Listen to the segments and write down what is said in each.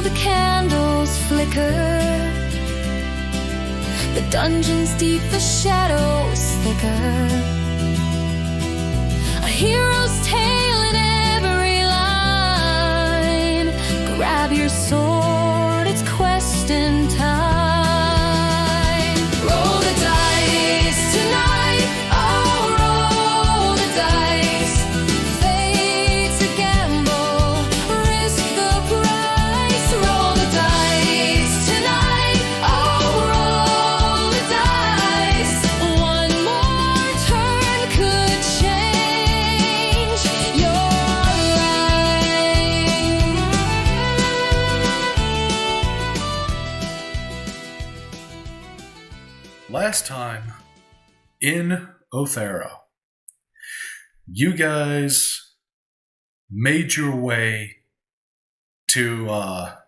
the candles flicker. The dungeon's deep, the shadows thicker. A hero's tale in every line. Grab your sword, it's questing time. Roll the dice tonight, oh roll the dice. Fate's a gamble, risk the price. Roll the dice tonight, oh roll the dice. One more turn could change your life. Last time in Aoethera, you guys made your way to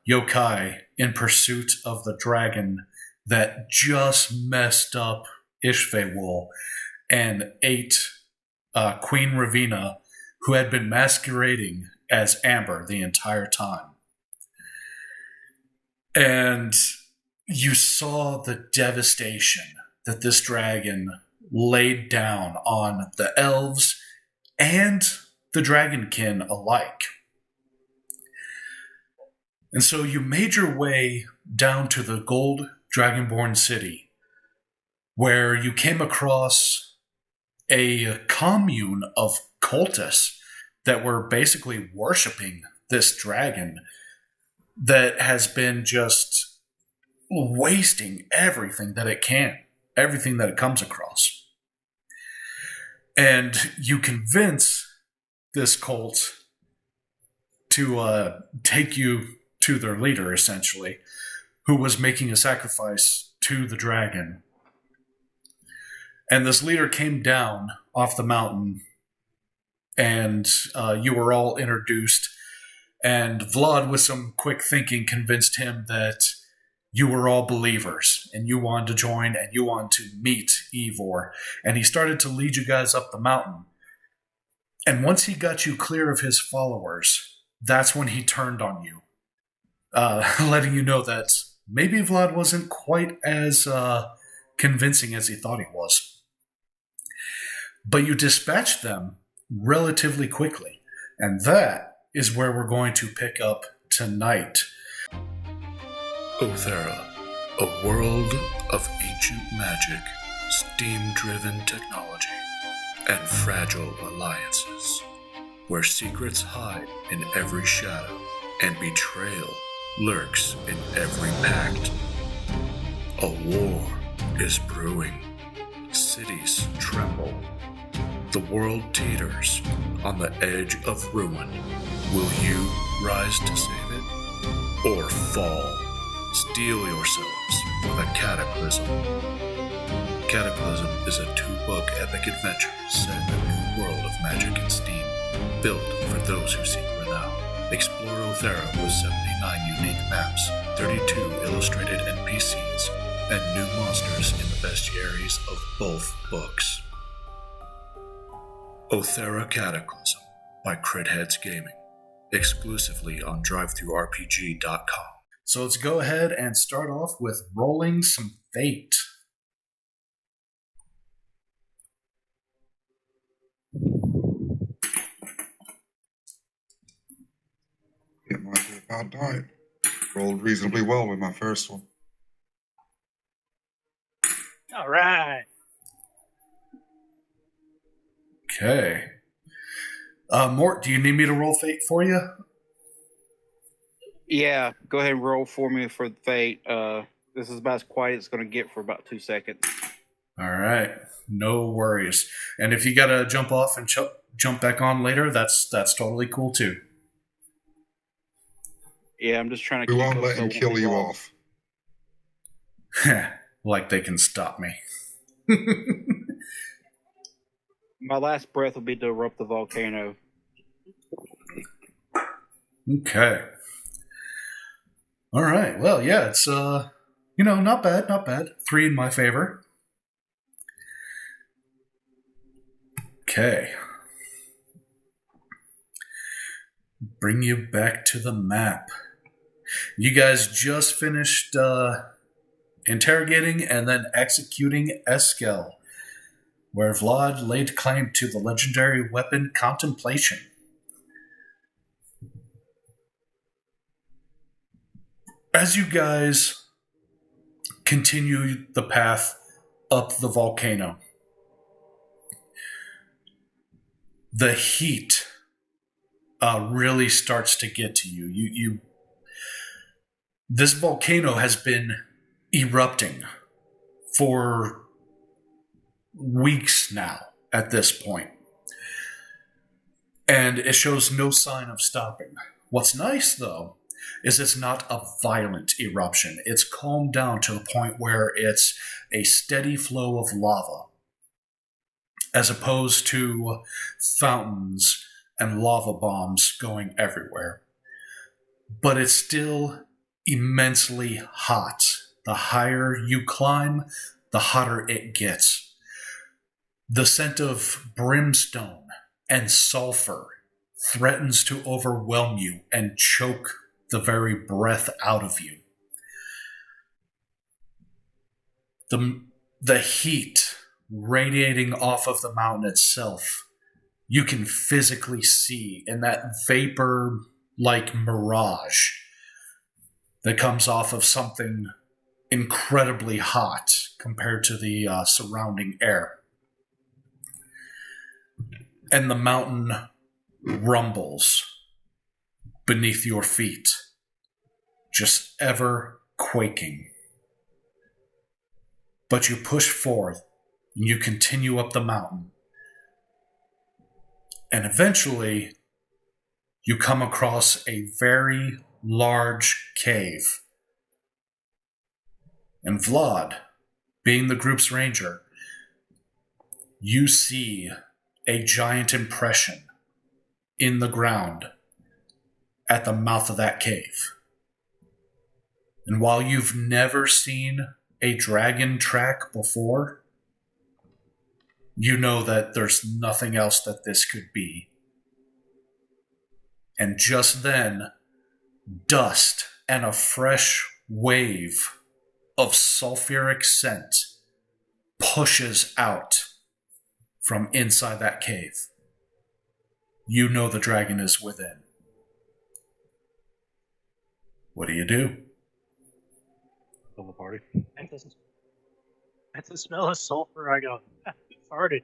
Yokai in pursuit of the dragon that just messed up Ishvewul and ate Queen Ravina, who had been masquerading as Amber the entire time. And you saw the devastation that this dragon laid down on the elves and the dragonkin alike. And so you made your way down to the Gold Dragonborn City, where you came across a commune of cultists that were basically worshiping this dragon that has been just wasting everything that it can, everything that it comes across. And you convince this cult to take you to their leader, essentially, who was making a sacrifice to the dragon. And this leader came down off the mountain, and you were all introduced. And Vlad, with some quick thinking, convinced him that you were all believers, and you wanted to join, and you wanted to meet Evor. And he started to lead you guys up the mountain. And once he got you clear of his followers, that's when he turned on you, letting you know that maybe Vlad wasn't quite as convincing as he thought he was. But you dispatched them relatively quickly, and that is where we're going to pick up tonight. Aoethera, a world of ancient magic, steam-driven technology, and fragile alliances, where secrets hide in every shadow and betrayal lurks in every pact. A war is brewing. Cities tremble. The world teeters on the edge of ruin. Will you rise to save it, or fall? Steel yourselves with a Cataclysm. Cataclysm is a 2-book epic adventure set in a new world of magic and steam, built for those who seek renown. Explore Aoethera with 79 unique maps, 32 illustrated NPCs, and new monsters in the bestiaries of both books. Aoethera Cataclysm by CritHeads Gaming, exclusively on DriveThruRPG.com. So let's go ahead and start off with rolling some fate. It might be about right. Rolled reasonably well with my first one. All right. Okay. Mort, do you need me to roll fate for you? Yeah, go ahead and roll for me for the fate. This is about as quiet as it's going to get for about 2 seconds. All right. No worries. And if you got to jump off and jump back on later, that's totally cool too. Yeah, I'm just trying to We keep won't up let so him it won't kill be you long. off. Like they can stop me. My last breath will be to erupt the volcano. Okay. All right. Well, yeah, it's not bad, not bad. 3 in my favor. Okay. Bring you back to the map. You guys just finished interrogating and then executing Eskel, where Vlad laid claim to the legendary weapon Contemplation. As you guys continue the path up the volcano, the heat really starts to get to you. This volcano has been erupting for weeks now at this point, and it shows no sign of stopping. What's nice, though, is it's not a violent eruption. It's calmed down to a point where it's a steady flow of lava, as opposed to fountains and lava bombs going everywhere. But it's still immensely hot. The higher you climb, the hotter it gets. The scent of brimstone and sulfur threatens to overwhelm you and choke the very breath out of you. The heat radiating off of the mountain itself, you can physically see in that vapor-like mirage that comes off of something incredibly hot compared to the surrounding air. And the mountain rumbles beneath your feet, just ever quaking. But you push forth, and you continue up the mountain. And eventually, you come across a very large cave. And Vlad, being the group's ranger, you see a giant impression in the ground at the mouth of that cave. And while you've never seen a dragon track before, you know that there's nothing else that this could be. And just then, dust and a fresh wave of sulfuric scent pushes out from inside that cave. You know the dragon is within. What do you do? Kill the party. At the smell of sulfur, I go, farted.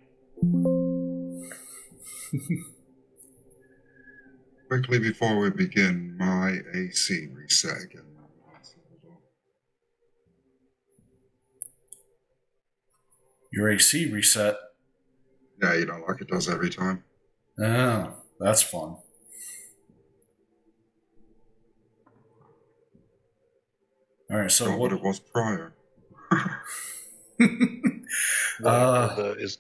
Quickly before we begin, my AC reset again. Your AC reset. Yeah, you know, like it does every time. Oh, that's fun. All right, so what it was prior. Is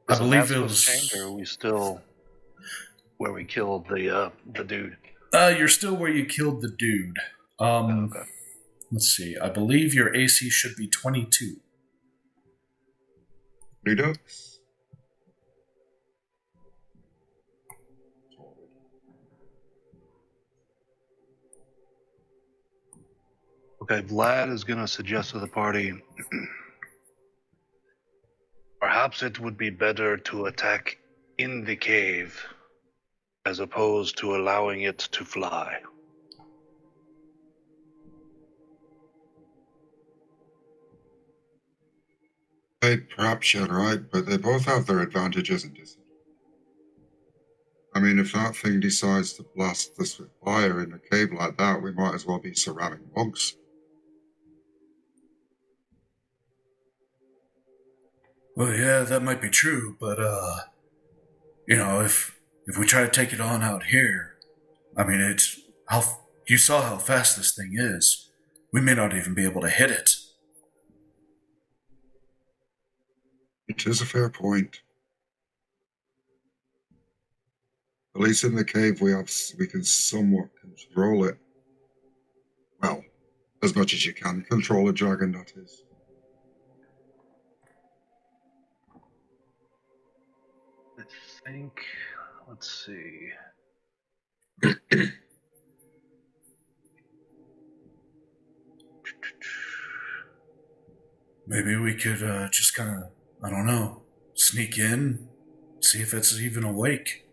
I believe it map was. changed, or are we still where we killed the dude? You're still where you killed the dude. Okay. Let's see. I believe your AC should be 22. Redux. Okay, Vlad is going to suggest to the party perhaps it would be better to attack in the cave as opposed to allowing it to fly. Hey, perhaps you're right, but they both have their advantages and disadvantages. I mean, if that thing decides to blast us with fire in a cave like that, we might as well be ceramic monks. Well, yeah, that might be true, but you know, if we try to take it on out here, I mean, you saw how fast this thing is. We may not even be able to hit it. It is a fair point. At least in the cave, we can somewhat control it. Well, as much as you can control a dragon, that is. I think, let's see. Maybe we could just kind of, I don't know, sneak in, see if it's even awake.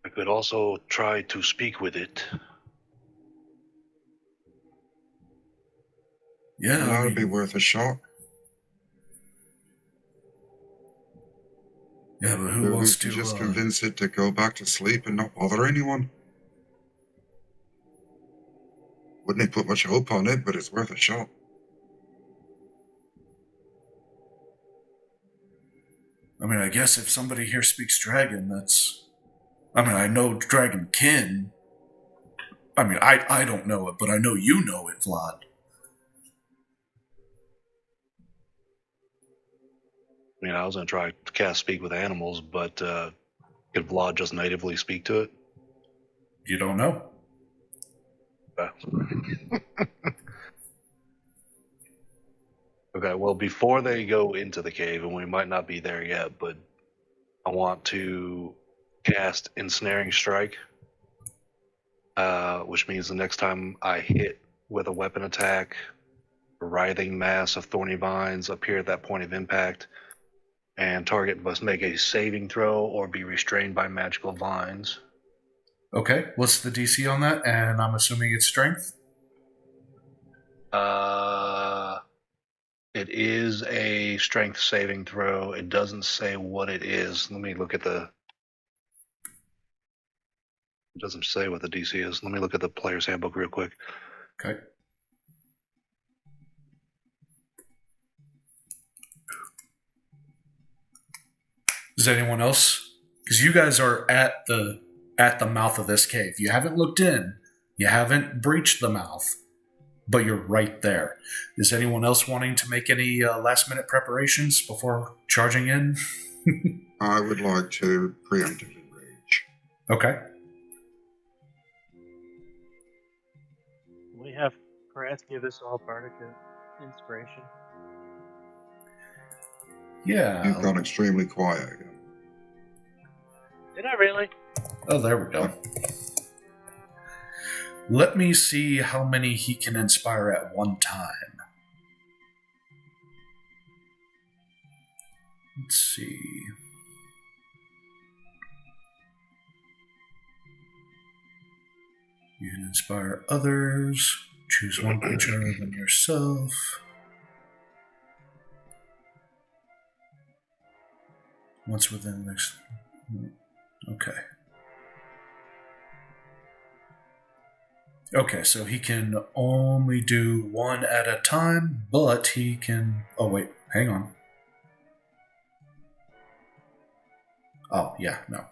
I could also try to speak with it. Yeah, Well, that would be worth a shot. Yeah, but who Maybe we wants can to? just convince it to go back to sleep and not bother anyone. Wouldn't put much hope on it, but it's worth a shot. I mean, I guess if somebody here speaks dragon, that's. I mean, I know dragon kin. I mean, I don't know it, but I know you know it, Vlad. I mean, I was going to try to cast speak with animals, but could Vlad just natively speak to it? You don't know. Okay, well, before they go into the cave, and we might not be there yet, but I want to cast Ensnaring Strike, which means the next time I hit with a weapon attack, a writhing mass of thorny vines appear at that point of impact, and target must make a saving throw or be restrained by magical vines. Okay, what's the DC on that? And I'm assuming it's strength? It is a strength saving throw. It doesn't say what it is. Let me look at the... It doesn't say what the DC is. Let me look at the player's handbook real quick. Okay. Does anyone else? Because you guys are at the mouth of this cave. You haven't looked in. You haven't breached the mouth, but you're right there. Is anyone else wanting to make any last-minute preparations before charging in? I would like to preemptively rage. Okay. We have Kratz give us all bardic inspiration. Yeah. You've gone extremely quiet again. Did I really? Oh, there we go. Let me see how many he can inspire at one time. Let's see. You can inspire others. Choose one creature other than yourself. Once within the next... Okay. Okay, so he can only do one at a time, but he can... Oh, wait, hang on. Oh, yeah, no.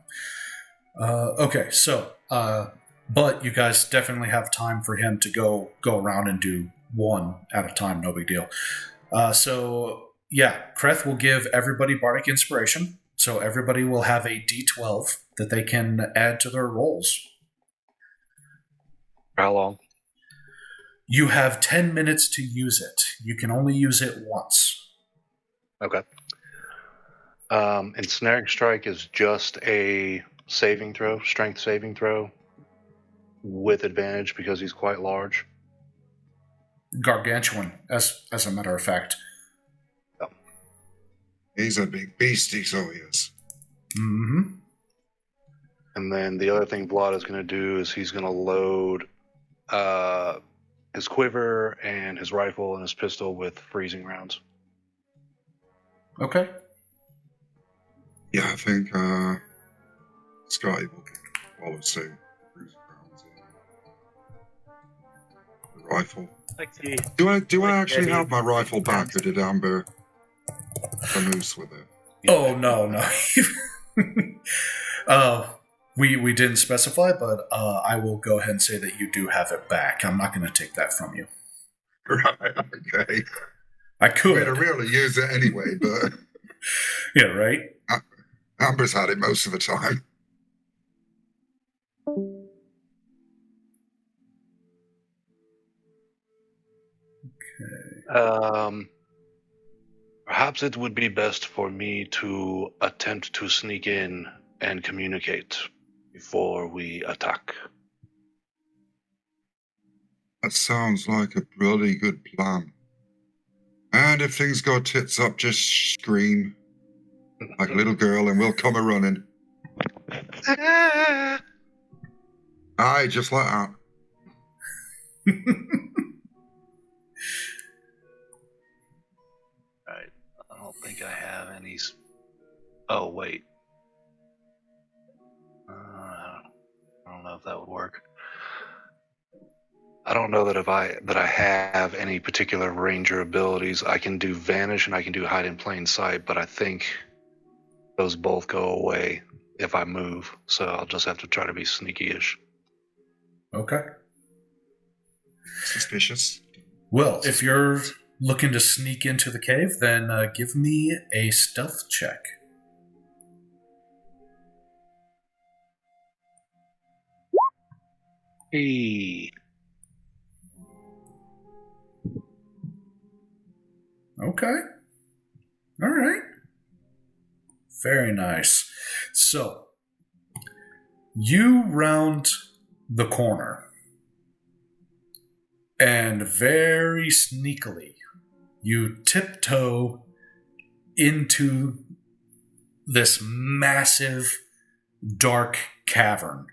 Okay, so... but you guys definitely have time for him to go around and do one at a time, no big deal. So, yeah, Kreth will give everybody Bardic Inspiration, so everybody will have a D12 that they can add to their rolls. How long? You have 10 minutes to use it. You can only use it once. Okay. Ensnaring Strike is just a saving throw, strength saving throw, with advantage because he's quite large. Gargantuan, as a matter of fact. He's a big beastie, so he is. Mm-hmm. And then the other thing Vlad is going to do is he's going to load his quiver and his rifle and his pistol with freezing rounds. Okay. Yeah, I think Scotty will follow suit. The rifle. Like the Do I actually Eddie. have my rifle back, or did Amber camoose with it? Oh, no. We didn't specify, but I will go ahead and say that you do have it back. I'm not going to take that from you. Right, okay. I I could. mean, I rarely use it anyway, but Yeah, right? Amber's had it most of the time. Perhaps it would be best for me to attempt to sneak in and communicate before we attack. That sounds like a really good plan. And if things go tits up, just scream like a little girl and we'll come a-running. Aye, just like that. Alright, I don't think I have any. Oh, wait. I don't know if that would work. I don't know that I have any particular ranger abilities. I can do vanish and I can do hide in plain sight, but I think those both go away if I move. So I'll just have to try to be sneaky-ish. Okay. Suspicious. Well, if you're looking to sneak into the cave, then give me a stealth check. Hey. Okay. All right. Very nice. So, you round the corner, and very sneakily, you tiptoe into this massive, dark cavern.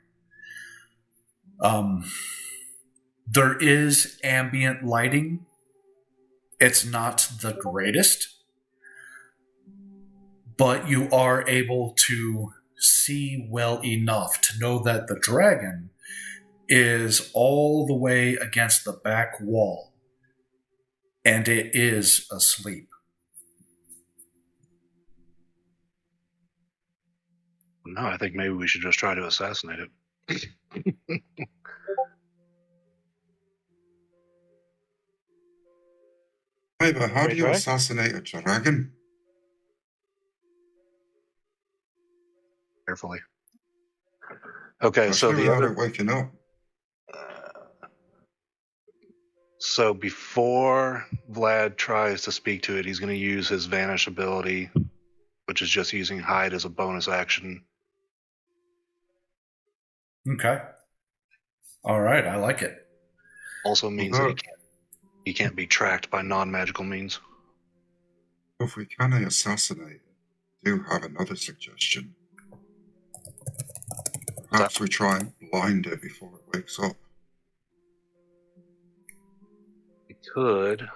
There is ambient lighting. It's not the greatest, but you are able to see well enough to know that the dragon is all the way against the back wall, and it is asleep. No, I think maybe we should just try to assassinate it. Hey, but how do you Right. assassinate a dragon? Carefully. Okay, so Especially the without other. it waking up. So before Vlad tries to speak to it, he's going to use his vanish ability, which is just using hide as a bonus action. Okay. All right, I like it. Also means that he can't be tracked by non-magical means. If we can assassinate it, I do have another suggestion. Perhaps we try and blind it before it wakes up. We could.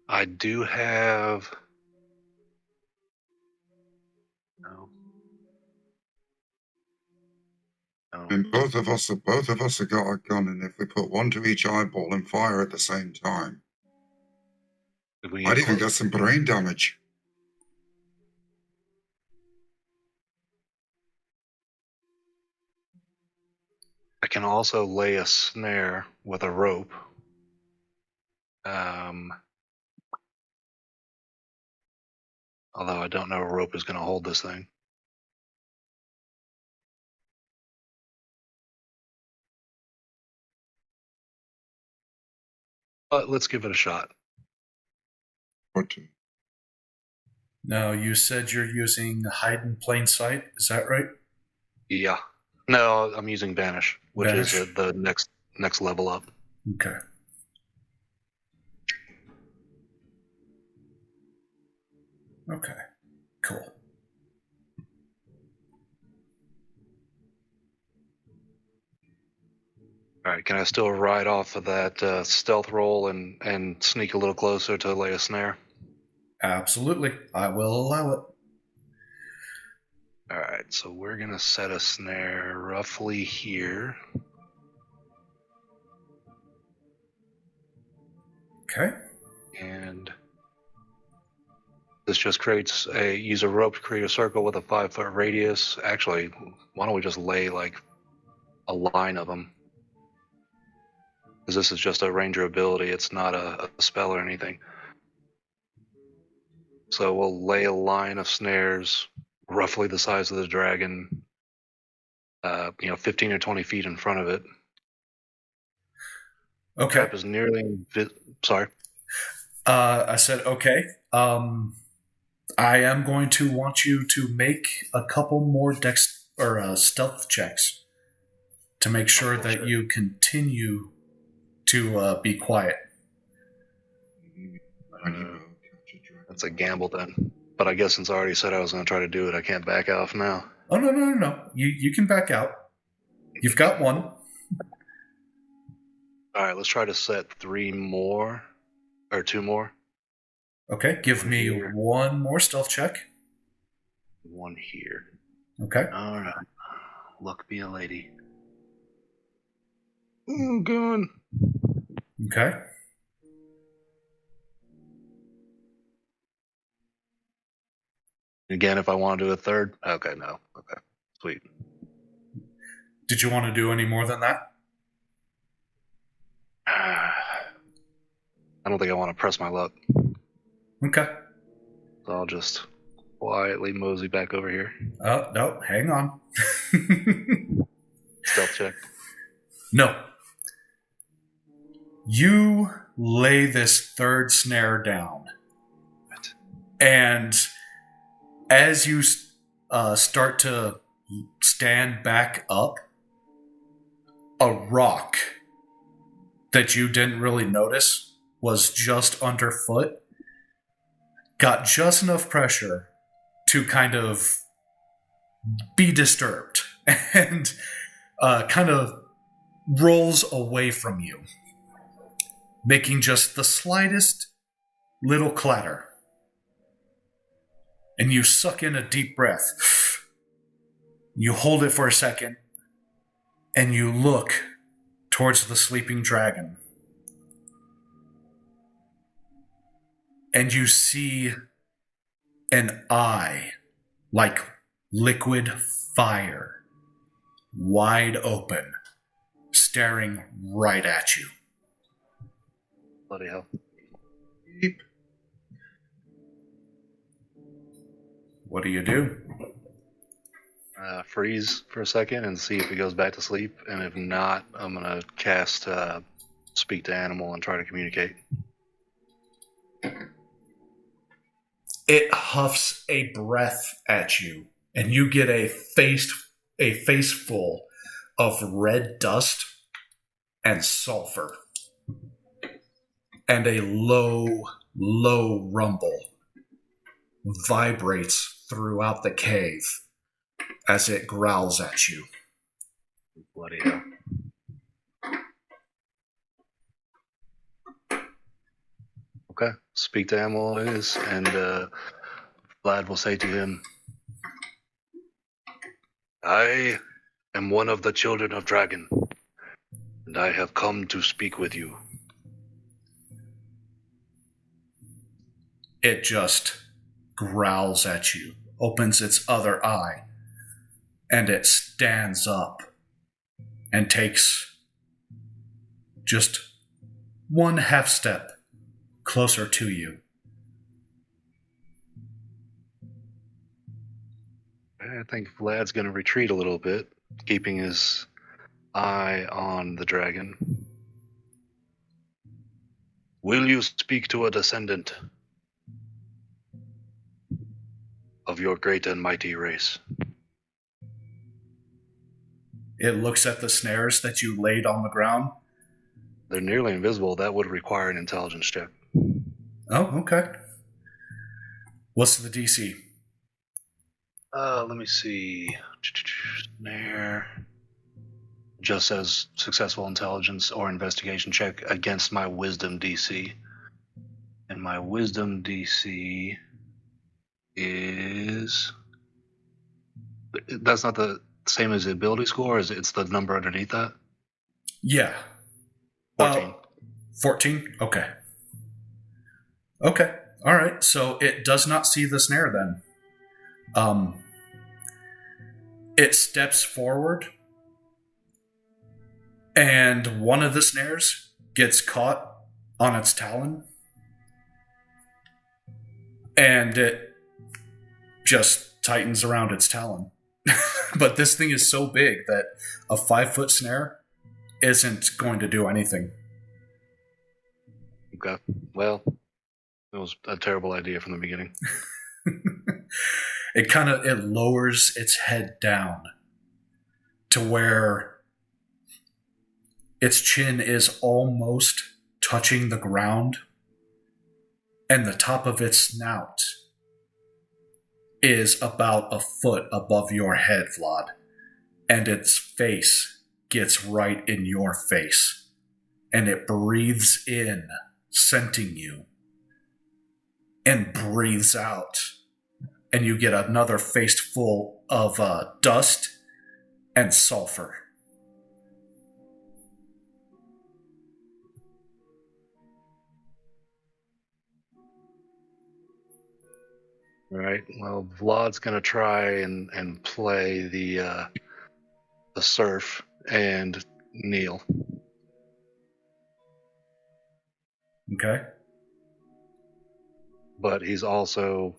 I do have. No. I mean, both of us have got a gun, and if we put one to each eyeball and fire at the same time, If we might even close- get some brain damage. I can also lay a snare with a rope. Although I don't know a rope is going to hold this thing. But let's give it a shot. But Now, you said you're using hide in plain sight. Is that right? Yeah. No, I'm using Vanish, which Vanish. is the next level up. Okay. Okay. Cool. All right, can I still ride off of that stealth roll and sneak a little closer to lay a snare? Absolutely. I will allow it. All right, so we're going to set a snare roughly here. Okay. And this just use a rope to create a circle with a 5-foot radius. Actually, why don't we just lay like a line of them? Because this is just a ranger ability. It's not a spell or anything. So we'll lay a line of snares roughly the size of the dragon, 15 or 20 feet in front of it. Okay. Trap is nearly sorry. I said, okay. I am going to want you to make a couple more stealth checks to make sure that you continue to be quiet. Honey will catch a dragon. That's a gamble then. But I guess since I already said I was going to try to do it, I can't back off now. Oh, no. You can back out. You've got one. All right, let's try to set 3 more or 2 more. Okay, give me Here. one more stealth check. 1 here. Okay. All right. Luck be a lady. Gun. Okay. Again, if I want to do a third. Okay, no. Okay, sweet. Did you want to do any more than that? I don't think I want to press my luck, Okay. so I'll just quietly mosey back over here. Oh, no, hang on. Stealth check. No. You lay this third snare down. What? And as you start to stand back up, a rock that you didn't really notice was just underfoot got just enough pressure to kind of be disturbed and kind of rolls away from you, making just the slightest little clatter. And you suck in a deep breath. You hold it for a second, and you look towards the sleeping dragon. And you see an eye like liquid fire, wide open, staring right at you. Bloody hell. Beep. What do you do? Freeze for a second and see if it goes back to sleep, and if not, I'm gonna cast Speak to Animal and try to communicate. It huffs a breath at you, and you get a face full of red dust and sulfur, and a low rumble vibrates throughout the cave as it growls at you. Bloody hell. Okay, Speak to Animal it is, and Vlad will say to him, I am one of the children of Dragon, and I have come to speak with you. It just growls at you, opens its other eye, and it stands up and takes just one half step closer to you. I think Vlad's going to retreat a little bit, keeping his eye on the dragon. Will you speak to a descendant of your great and mighty race? It looks at the snares that you laid on the ground. They're nearly invisible. That would require an intelligence check. Oh, okay. What's the DC? Let me see. Snare. Just says successful intelligence or investigation check against my wisdom DC. And my wisdom DC is... That's not the same as the ability score, is it's the number underneath that? Yeah. 14. 14? Okay. Okay. All right. So it does not see the snare then. It steps forward, and one of the snares gets caught on its talon, and it just tightens around its talon. But this thing is so big that a 5-foot snare isn't going to do anything. Okay. Well, it was a terrible idea from the beginning. It lowers its head down to where its chin is almost touching the ground, and the top of its snout is about a foot above your head, Vlad, and its face gets right in your face, and it breathes in, scenting you, and breathes out, and you get another face full of dust and sulfur. All right. Well, Vlad's gonna try and play the surf and kneel. Okay? But he's also,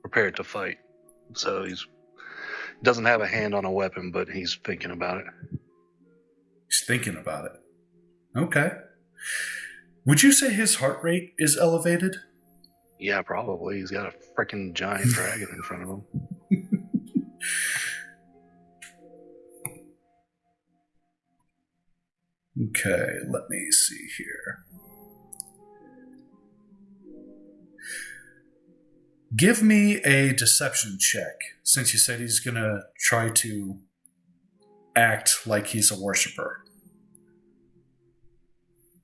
prepared to fight. So he doesn't have a hand on a weapon, but he's thinking about it. He's thinking about it. Okay. Would you say his heart rate is elevated? Yeah, probably. He's got a freaking giant dragon in front of him. Okay, let me see here. Give me a deception check, since you said he's going to try to act like he's a worshiper.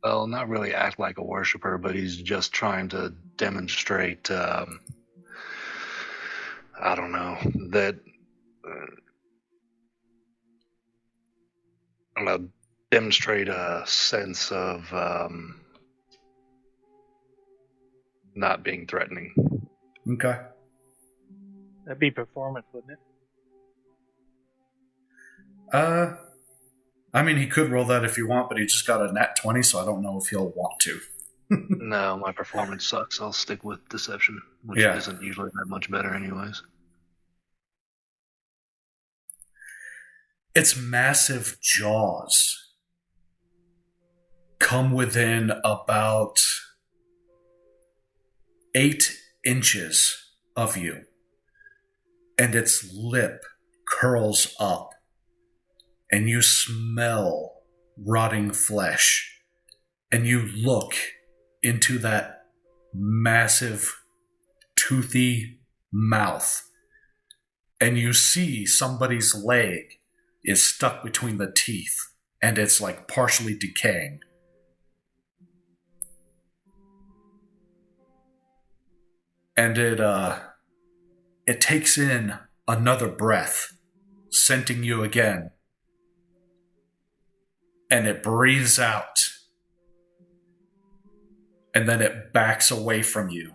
Well, not really act like a worshiper, but he's just trying to demonstrate, I don't know, that, demonstrate a sense of not being threatening. Okay. That'd be performance, wouldn't it? I mean, he could roll that if you want, but he just got a nat 20, so I don't know if he'll want to. No, my performance sucks. I'll stick with deception, which Yeah. isn't usually that much better anyways. Its massive jaws come within about 8 inches of you, and its lip curls up, and you smell rotting flesh, and you look into that massive, toothy mouth, and you see somebody's leg is stuck between the teeth, and it's like partially decaying. And it takes in another breath, scenting you again, and it breathes out, and then it backs away from you.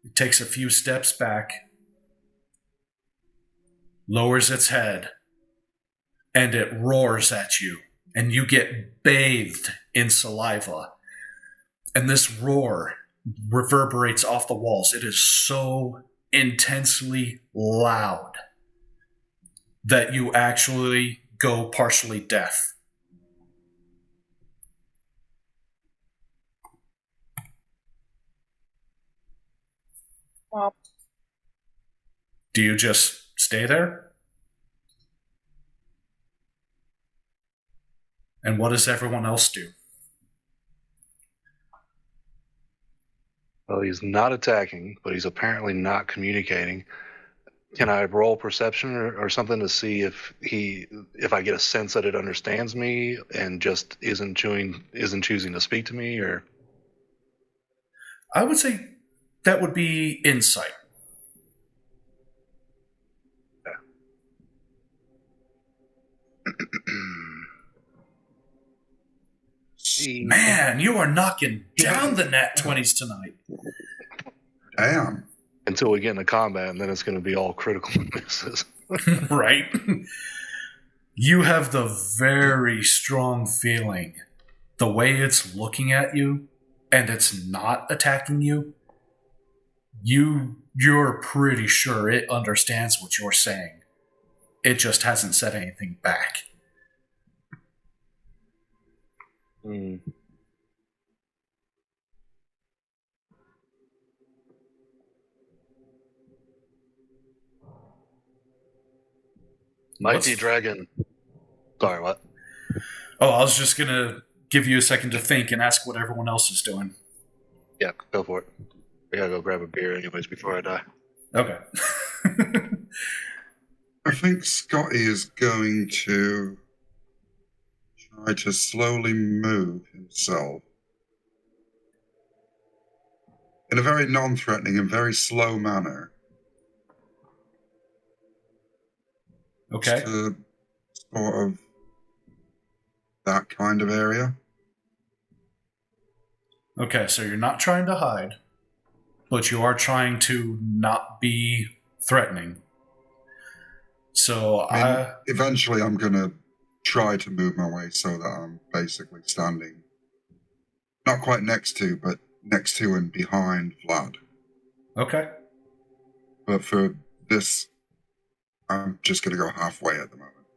It takes a few steps back, lowers its head, and it roars at you, and you get bathed in saliva. And this roar reverberates off the walls. It is so intensely loud that you actually go partially deaf. Well, Do you just stay there? And what does everyone else do? Well, he's not attacking, but he's apparently not communicating. Can I roll perception or something to see if I get a sense that it understands me and just isn't choosing to speak to me? Or I would say that would be insight. Man, you are knocking down the nat 20s tonight. Damn. until we get into combat, and then it's going to be all critical misses. Right? You have the very strong feeling the way it's looking at you and it's not attacking you. You're pretty sure it understands what you're saying. It just hasn't said anything back. Mm. Mighty dragon. Sorry, what? Oh, I was just gonna give you a second to think and ask what everyone else is doing. Yeah, go for it. I gotta go grab a beer anyways before I die. Okay. I think Scotty is going to try to slowly move himself in a very non-threatening and very slow manner. Okay. To sort of that kind of area. Okay, so you're not trying to hide, but you are trying to not be threatening. So Eventually I'm going to try to move my way so that I'm basically standing not quite next to, but next to and behind Vlad. Okay. But for this, I'm just going to go halfway at the moment.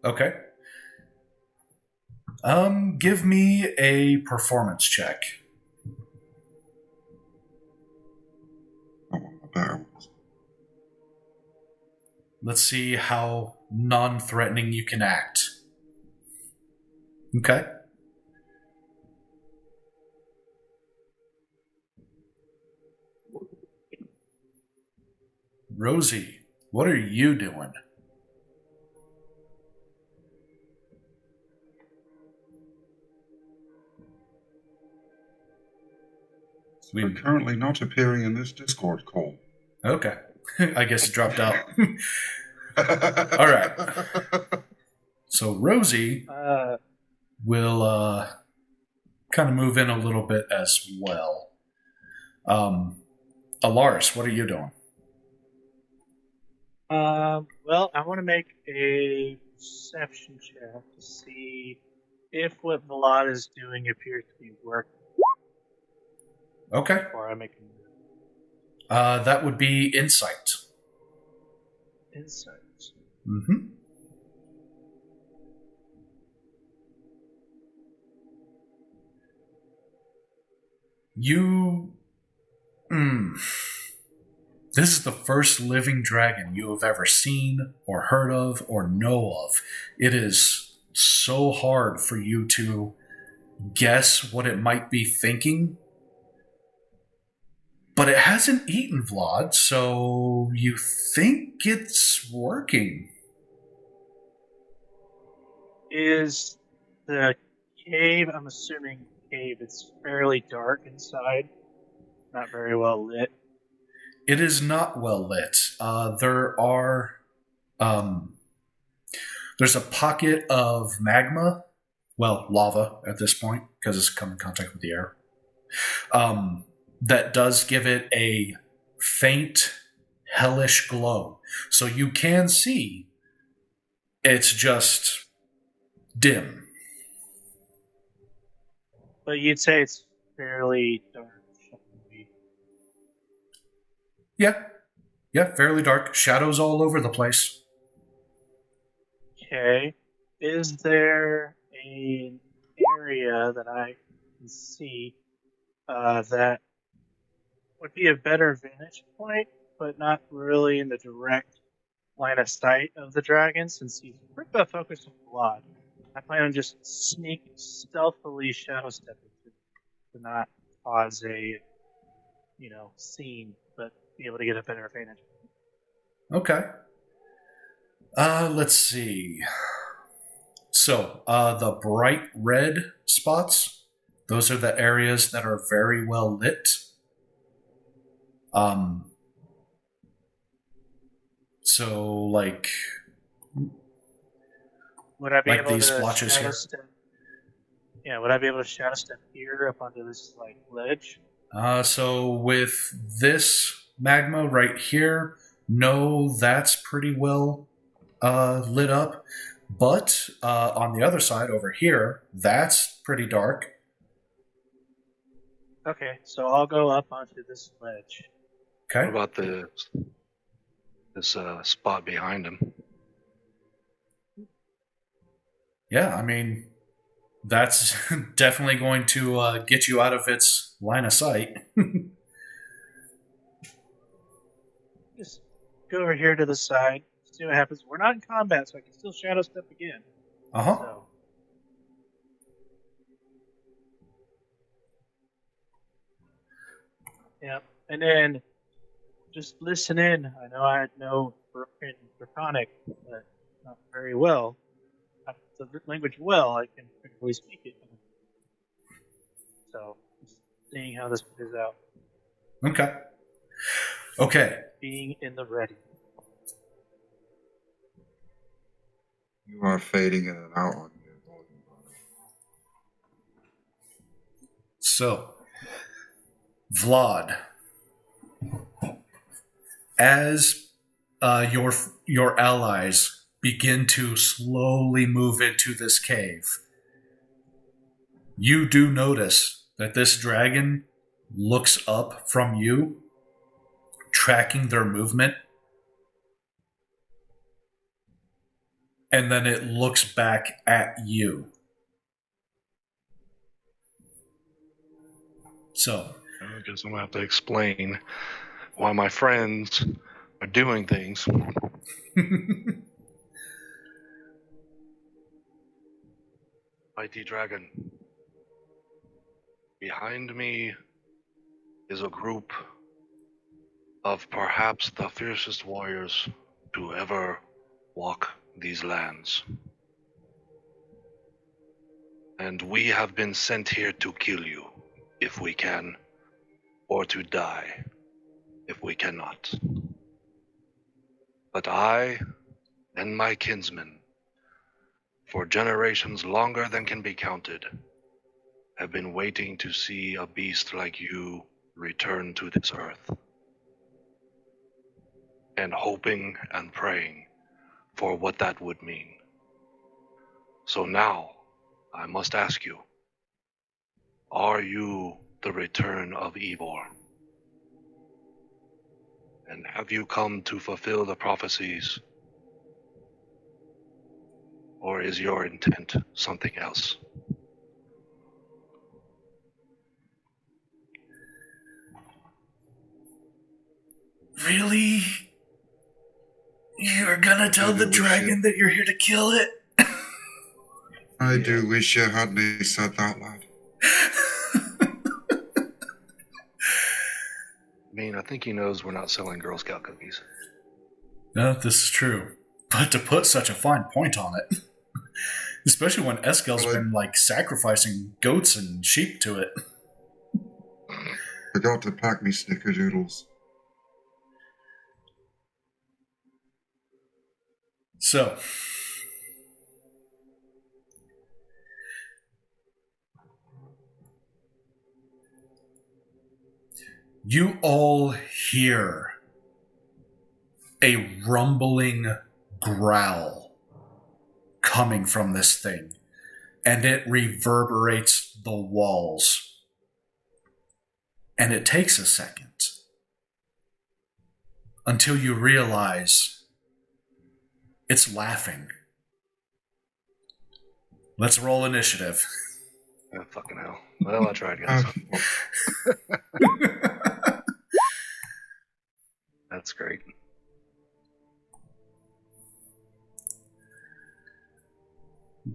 Okay. Give me a performance check. I want my better ones. Let's see how non-threatening you can act. Okay. Rosie, what are you doing? We're currently not appearing in this Discord call. Okay. I guess it dropped out. All right. So Rosie will kind of move in a little bit as well. Alaris, what are you doing? Well, I want to make a perception check to see if what Vlad is doing appears to be working. Okay. Before I make a move. That would be insight. Insight. Mm-hmm. This is the first living dragon you have ever seen or heard of or know of. It is so hard for you to guess what it might be thinking. But it hasn't eaten Vlad, so you think it's working. Is the cave, I'm assuming cave, it's fairly dark inside, not very well lit. It is not well lit. There's a pocket of magma, well, lava at this point, because it's come in contact with the air, that does give it a faint, hellish glow. So you can see it's just dim. But you'd say it's fairly dark. Yeah, fairly dark. Shadows all over the place. Okay. Is there an area that I can see that would be a better vantage point, but not really in the direct line of sight of the dragon, since he's pretty well focused on Vlad? I plan on just stealthily shadow stepping to not cause a, scene, but be able to get a better vantage. Okay. Let's see. So, the bright red spots, those are the areas that are very well lit. So, like, would I be like able these to splotches shadow here? step? Yeah, would I be able to shadow step here up onto this ledge? So with this magma right here, no, that's pretty well lit up. But on the other side over here, that's pretty dark. Okay, so I'll go up onto this ledge. Okay. What about this spot behind him? Yeah, I mean, that's definitely going to get you out of its line of sight. Just go over here to the side, see what happens. We're not in combat, so I can still shadow step again. Uh-huh. So. Yep. And then just listen in. I know I know in Draconic, but not very well. The language well, I can really speak it. So, just seeing how this plays out. Okay. Being in the ready. You are fading in and out on your volume. So, Vlad, as your allies begin to slowly move into this cave, you do notice that this dragon looks up from you, tracking their movement, and then it looks back at you. So, I guess I'm going to have to explain why my friends are doing things. Mighty Dragon. Behind me is a group of perhaps the fiercest warriors to ever walk these lands. And we have been sent here to kill you, if we can, or to die, if we cannot. But I and my kinsmen, for generations longer than can be counted, have been waiting to see a beast like you return to this earth, and hoping and praying for what that would mean. So now, I must ask you, are you the return of Evor? And have you come to fulfill the prophecies? Or is your intent something else? Really? You're gonna tell the dragon that you're here to kill it? I do wish you hadn't said that, lad. I mean, I think he knows we're not selling Girl Scout cookies. No, this is true. But to put such a fine point on it, especially when Eskel's been, sacrificing goats and sheep to it. Forgot to pack me snickerdoodles. So, you all hear a rumbling growl coming from this thing, and it reverberates the walls. And it takes a second until you realize it's laughing. Let's roll initiative. Oh, fucking hell. Well, I tried, guys. That's great.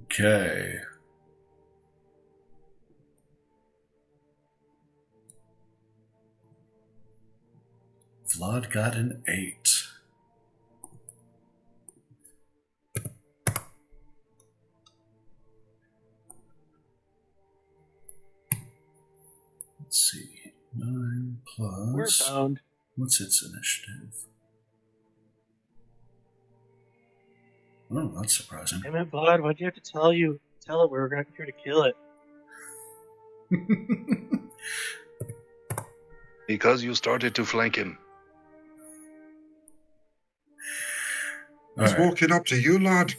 Okay. Vlad got an 8. Let's see. 9 plus... We're bound. What's its initiative? Oh, that's surprising. Damn it, Vlad, why'd you have to tell it we were going to here to kill it? Because you started to flank him. He's walking up to you, lad.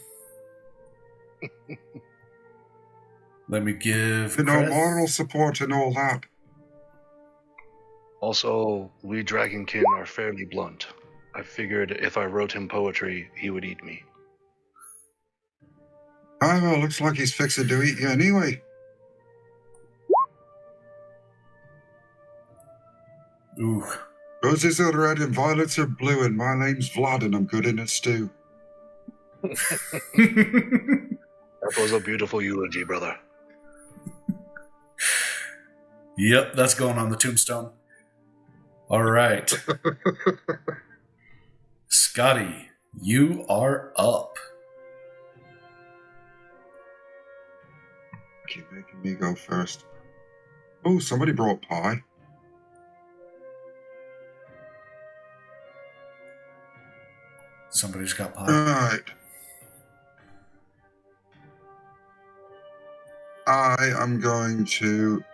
Let me give... moral support and all that. Also, we Dragonkin are fairly blunt. I figured if I wrote him poetry, he would eat me. Ah, well, looks like he's fixing to eat you anyway. Ooh. Roses are red and violets are blue, and my name's Vlad, and I'm good in a stew. That was a beautiful eulogy, brother. Yep, that's going on the tombstone. All right. Scotty, you are up. Keep making me go first. Oh, somebody brought pie. Somebody's got pie. Alright. I am going to...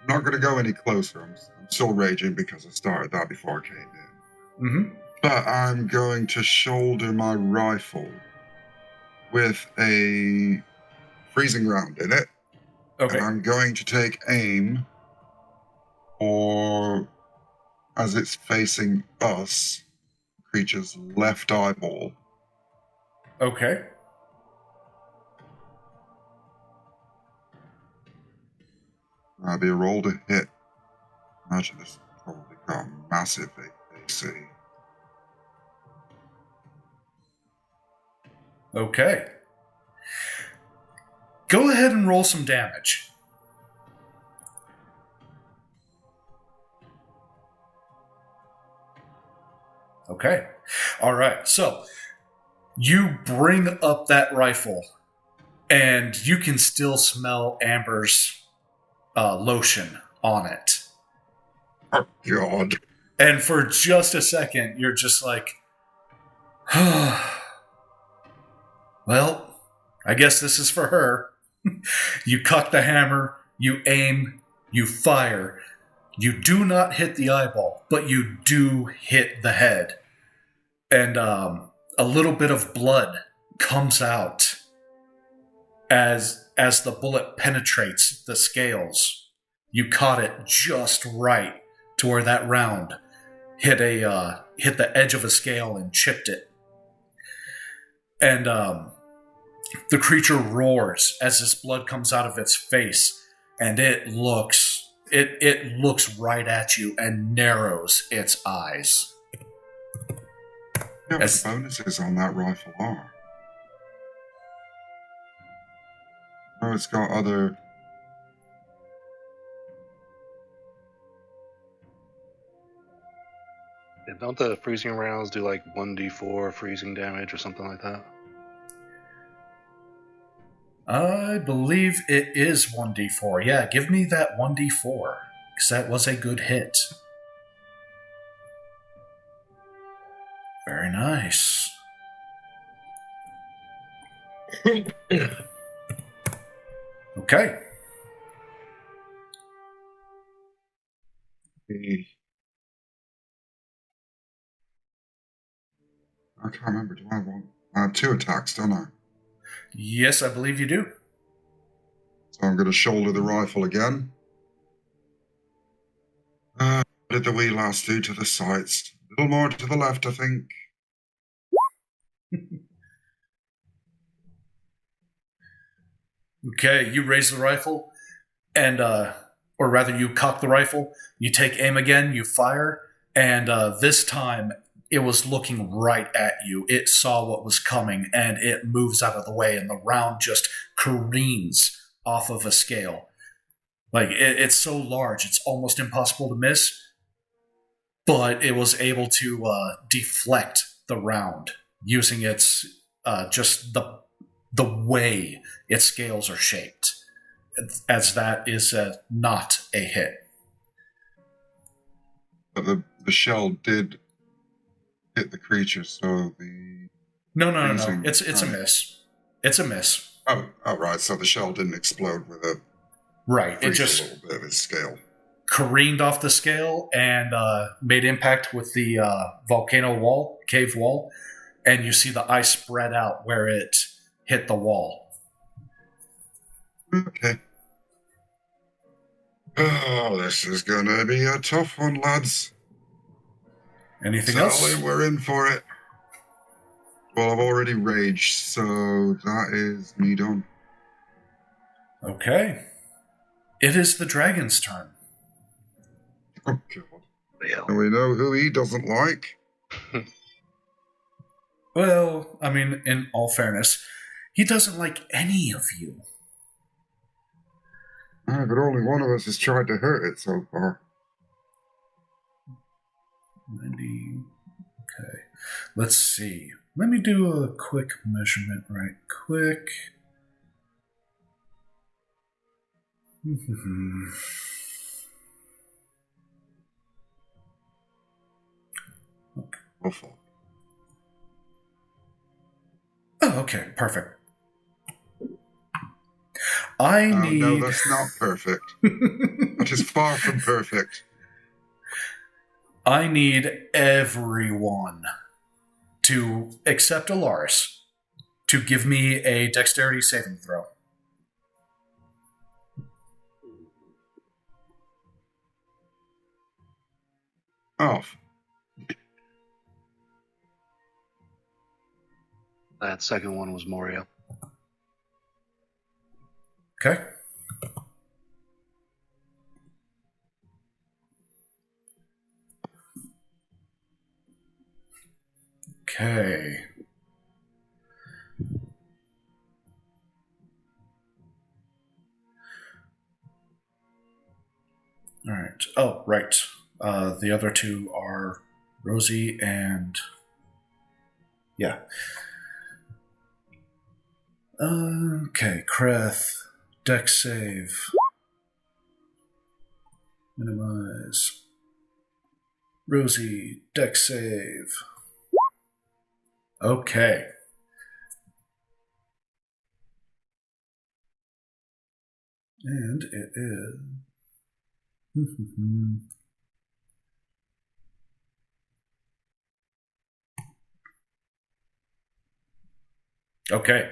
I'm not going to go any closer. I'm still raging because I started that before I came in. Mm-hmm. But I'm going to shoulder my rifle with a freezing round in it. Okay. And I'm going to take aim for, as it's facing us, creature's left eyeball. Okay. That'll be a roll to hit. Imagine this probably got a massive AC. Okay. Go ahead and roll some damage. Okay. All right. So you bring up that rifle, and you can still smell Amber's lotion on it. Oh, God. And for just a second, you're just like, well, I guess this is for her. You cock the hammer, you aim, you fire. You do not hit the eyeball, but you do hit the head. And a little bit of blood comes out as the bullet penetrates the scales. You caught it just right to where that round hit the edge of a scale and chipped it. And the creature roars as this blood comes out of its face, and it looks right at you and narrows its eyes. Yeah, what the bonuses on that rifle are. Oh, it's got other... Yeah, don't the freezing rounds do like 1d4 freezing damage or something like that? I believe it is 1d4. Yeah, give me that 1d4, because that was a good hit. Very nice. Okay. I can't remember. Do I have one? I have 2 attacks, don't I? Yes, I believe you do. So I'm going to shoulder the rifle again. What did the wee lass do to the sights? A little more to the left, I think. Okay, you raise the rifle, and or rather, you cock the rifle. You take aim again. You fire, and this time it was looking right at you. It saw what was coming, and it moves out of the way, and the round just careens off of a scale. Like it's so large, it's almost impossible to miss. But it was able to deflect the round using its just the way its scales are shaped, as that is not a hit. But the shell did hit the creature, so the... No. It's a miss. It's a miss. Oh, right. So the shell didn't explode with a... Right. It a just little bit of its scale. careened off the scale and made impact with the volcano wall, cave wall, and you see the ice spread out where it hit the wall. Okay. Oh, this is going to be a tough one, lads. Anything else? Sally, we're in for it. Well, I've already raged, so that is me done. Okay. It is the dragon's turn. Oh, God. Yeah. And we know who he doesn't like. Well, I mean, in all fairness, he doesn't like any of you. Ah, but only one of us has tried to hurt it so far. 90. Okay. Let's see. Let me do a quick measurement right quick. Awful. Oh, okay, perfect. I need. No, that's not perfect. That is far from perfect. I need everyone to, except Alaris, to give me a dexterity saving throw. Off. That second one was Moria. Okay. Okay. All right. Oh, right. The other two are Rosie and... Yeah. Okay, Kreth. Dex save. Minimize. Rosie, dex save. Okay. And it is... Okay.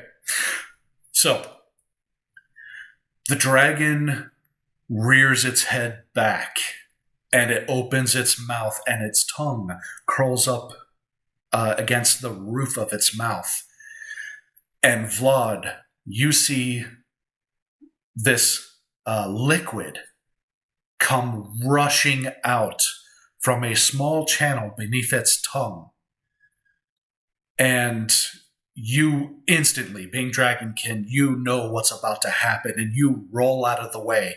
So, the dragon rears its head back, and it opens its mouth, and its tongue curls up against the roof of its mouth. And Vlad, you see this liquid come rushing out from a small channel beneath its tongue. And you instantly, being Dragonkin, you know what's about to happen, and you roll out of the way.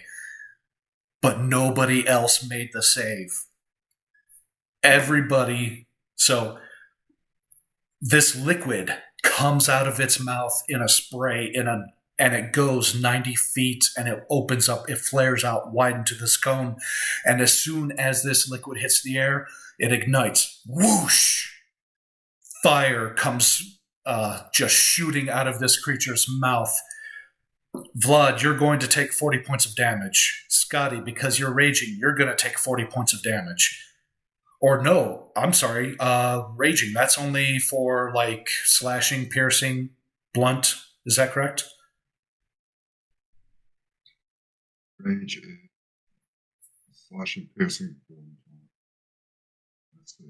But nobody else made the save. Everybody... So, this liquid comes out of its mouth in a spray, and it goes 90 feet, and it opens up, it flares out wide into this cone, and as soon as this liquid hits the air, it ignites. Whoosh! Fire comes just shooting out of this creature's mouth. Vlad, you're going to take 40 points of damage. Scotty, because you're raging, you're going to take 40 points of damage. Or no, I'm sorry, raging. That's only for, like, slashing, piercing, blunt. Is that correct? Rage is slashing, piercing. Let's see.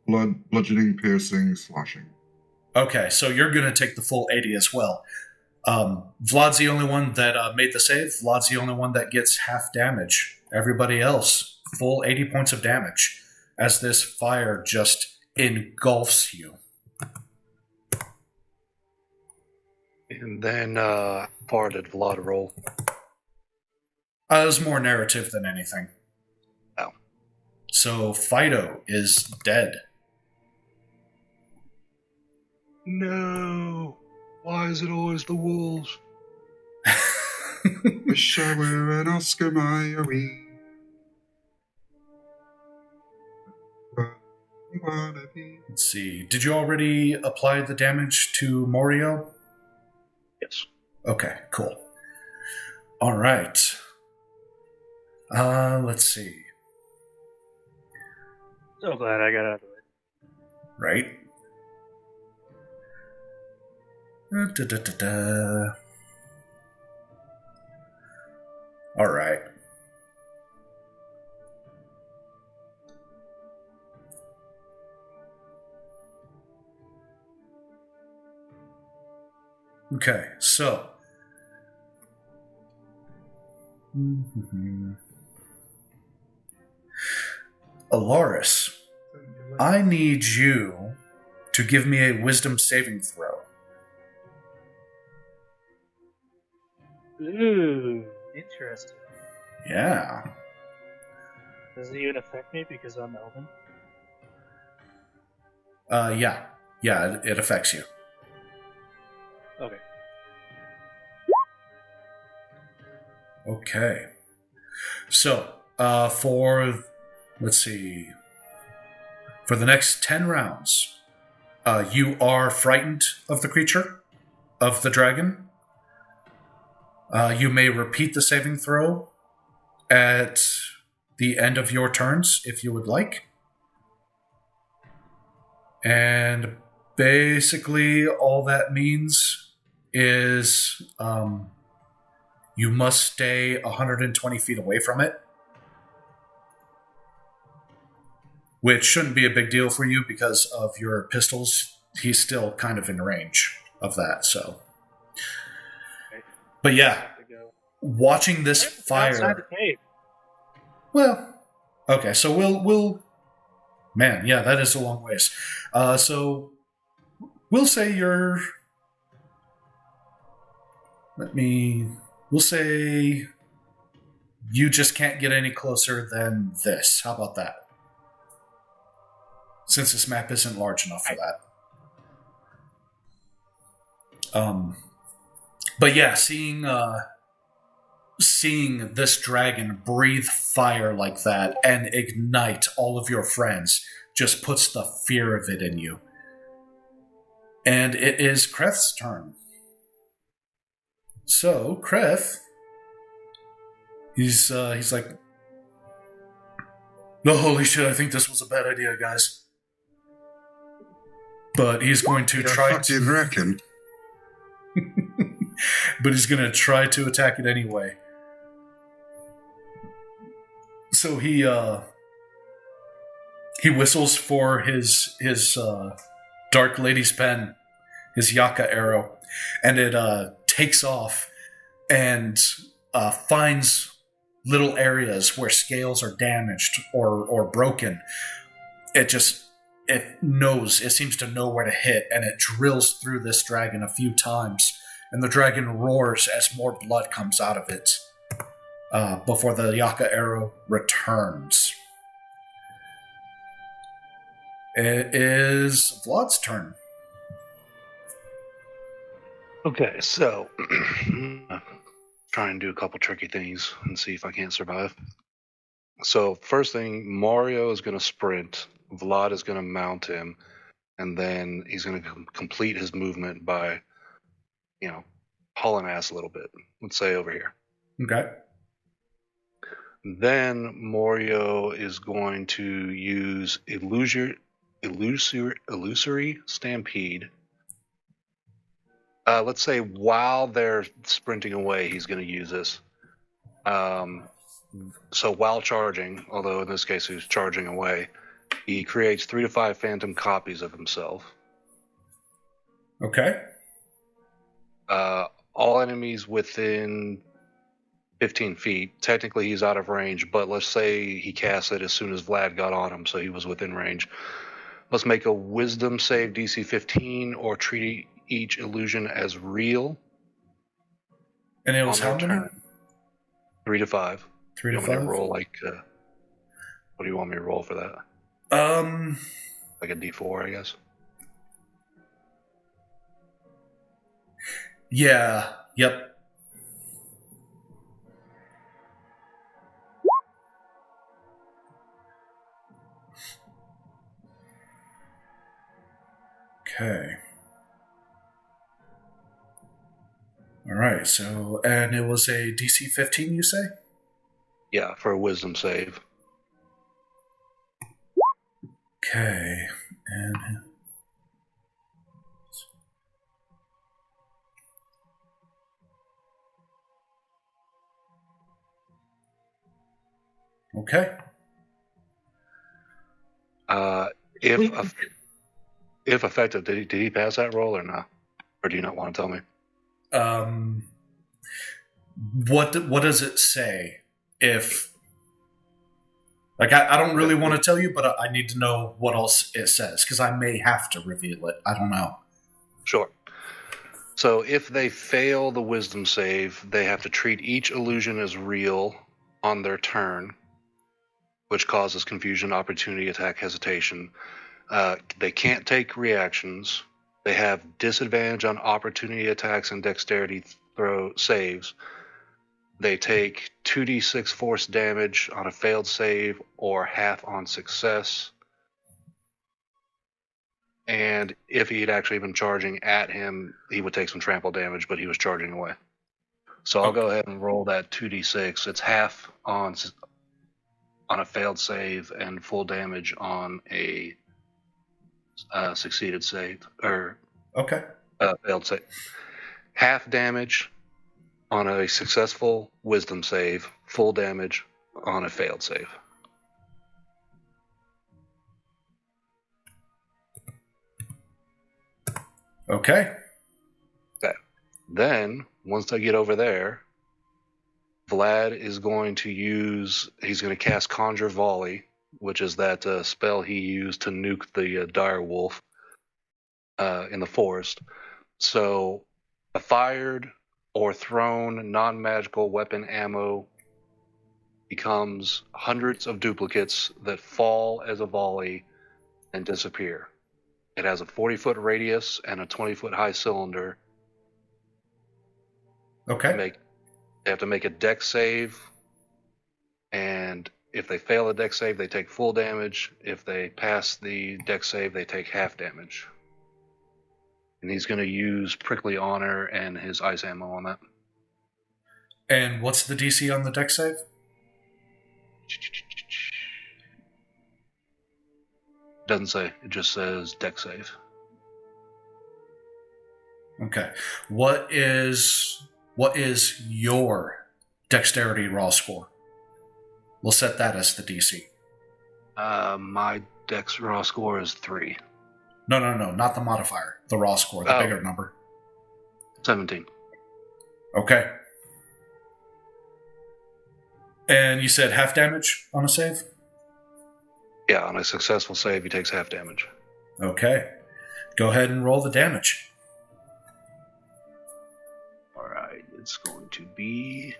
Bludgeoning, piercing, slashing. Okay, so you're going to take the full 80 as well. Vlad's the only one that made the save. Vlad's the only one that gets half damage. Everybody else, full 80 points of damage as this fire just engulfs you. And then, how far did Vlad roll? It was more narrative than anything. Oh. So Fido is dead. No. Why is it always the wolves? Wish I were an Oscar Mayer. Let's see. Did you already apply the damage to Morio? Yes. Okay, cool. All right. Let's see. So glad I got out of the way. Right? All right. Okay, so. Alaris, I need you to give me a wisdom saving throw. Ooh, interesting. Yeah. Does it even affect me because I'm Elven? Yeah. Yeah, it affects you. Okay. Okay. So, let's see, for the next 10 rounds, you are frightened of the creature, of the dragon. You may repeat the saving throw at the end of your turns if you would like. And basically, all that means is you must stay 120 feet away from it, which shouldn't be a big deal for you because of your pistols. He's still kind of in range of that, so. But yeah, watching this Outside the fire. cave. Well, okay, so we'll. Man, yeah, that is a long ways. So we'll say you're. We'll say you just can't get any closer than this. How about that? Since this map isn't large enough for that. But yeah, seeing this dragon breathe fire like that and ignite all of your friends just puts the fear of it in you. And it is Kreth's turn. So, Kreth, he's like, no, holy shit, I think this was a bad idea, guys. But he's going to try to... reckon. But he's going to try to attack it anyway. So he whistles for his Dark Lady's pen, his Yaka arrow, and it takes off and finds little areas where scales are damaged or broken. It seems to know where to hit, and it drills through this dragon a few times, and the dragon roars as more blood comes out of it before the Yaka arrow returns. It is Vlad's turn. Okay, so try and do a couple tricky things and see if I can't survive. So first thing, Mario is going to sprint, Vlad is going to mount him, and then he's going to complete his movement by, hauling ass a little bit. Let's say over here. Okay. Then Mario is going to use illusory stampede. Let's say while they're sprinting away, he's going to use this. So while charging, although in this case he's charging away, he creates 3 to 5 phantom copies of himself. Okay. All enemies within 15 feet. Technically he's out of range, but let's say he cast it as soon as Vlad got on him, so he was within range. Let's make a wisdom save DC 15 or treat each illusion as real. And it was how many? 3 to 5. 3 to 5? Roll what do you want me to roll for that? Like a D4, I guess. Yeah. Yep. Okay. All right. So, and it was a DC 15, you say? Yeah, for a wisdom save. Okay. And okay. If effective, did he pass that roll or not? Or do you not want to tell me? What does it say if Like, I don't really want to tell you, but I need to know what else it says, because I may have to reveal it. I don't know. Sure. So if they fail the wisdom save, they have to treat each illusion as real on their turn, which causes confusion, opportunity, attack, hesitation. They can't take reactions. They have disadvantage on opportunity attacks and dexterity throw saves. They take 2d6 force damage on a failed save or half on success. And if he had actually been charging at him, he would take some trample damage, but he was charging away. So I'll go ahead and roll that 2d6. It's half on a failed save and full damage on a succeeded save, or failed save. Half damage on a successful wisdom save, full damage on a failed save. Okay. Then, once I get over there, Vlad is going to cast Conjure Volley, which is that spell he used to nuke the dire wolf in the forest. So, a fired or thrown non-magical weapon ammo becomes hundreds of duplicates that fall as a volley and disappear. It has a 40-foot radius and a 20-foot high cylinder. Okay. They have to make a dex save, and if they fail a dex save, they take full damage. If they pass the dex save, they take half damage. And he's going to use Prickly Honor and his ice ammo on that. And what's the DC on the dex save? Doesn't say. It just says dex save. Okay. What is your dexterity raw score? We'll set that as the DC. My dex raw score is 3. No, not the modifier. The raw score, the bigger number. 17. Okay. And you said half damage on a save? Yeah, on a successful save, he takes half damage. Okay. Go ahead and roll the damage. Alright, it's going to be...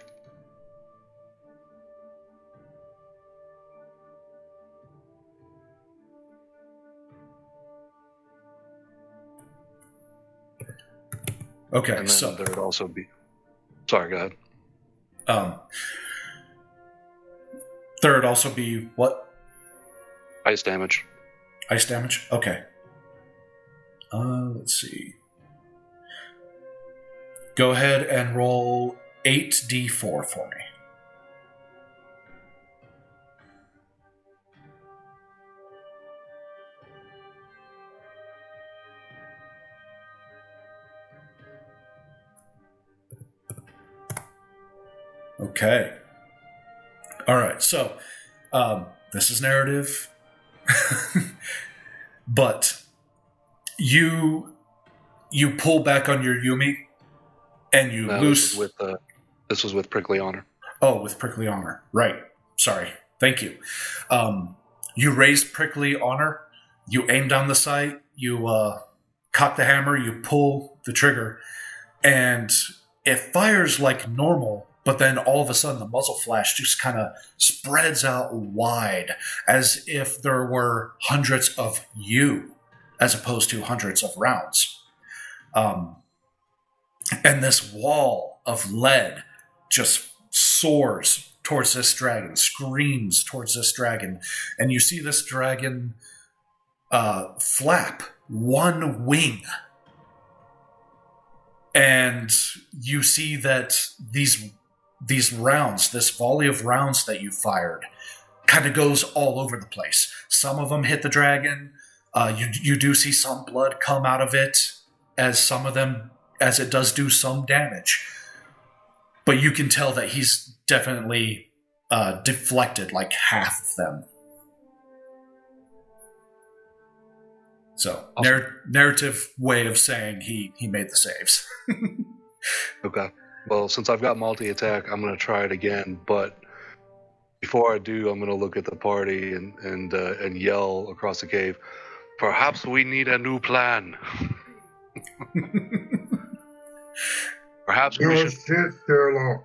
Okay, and then so... there would also be... Sorry, go ahead. There would also be what? Ice damage. Ice damage? Okay. Let's see. Go ahead and roll 8d4 for me. Okay. All right, so this is narrative, but you pull back on your Yumi, and you loose. This was with Prickly Honor. Oh, with Prickly Honor, right? Sorry, thank you. You raise Prickly Honor, you aim down the sight, you cock the hammer, you pull the trigger, and it fires like normal. But then all of a sudden the muzzle flash just kind of spreads out wide as if there were hundreds of you as opposed to hundreds of rounds. And this wall of lead just soars towards this dragon, screams towards this dragon. And you see this dragon flap one wing. And you see that these rounds, this volley of rounds that you fired, kind of goes all over the place. Some of them hit the dragon. You do see some blood come out of it, as it does do some damage. But you can tell that he's definitely deflected like half of them. So, awesome. Narrative way of saying he made the saves. Okay. Well, since I've got multi-attack, I'm going to try it again, but Before I do, I'm going to look at the party and yell across the cave. Perhaps we need a new plan. Perhaps we No should. shit, Sherlock.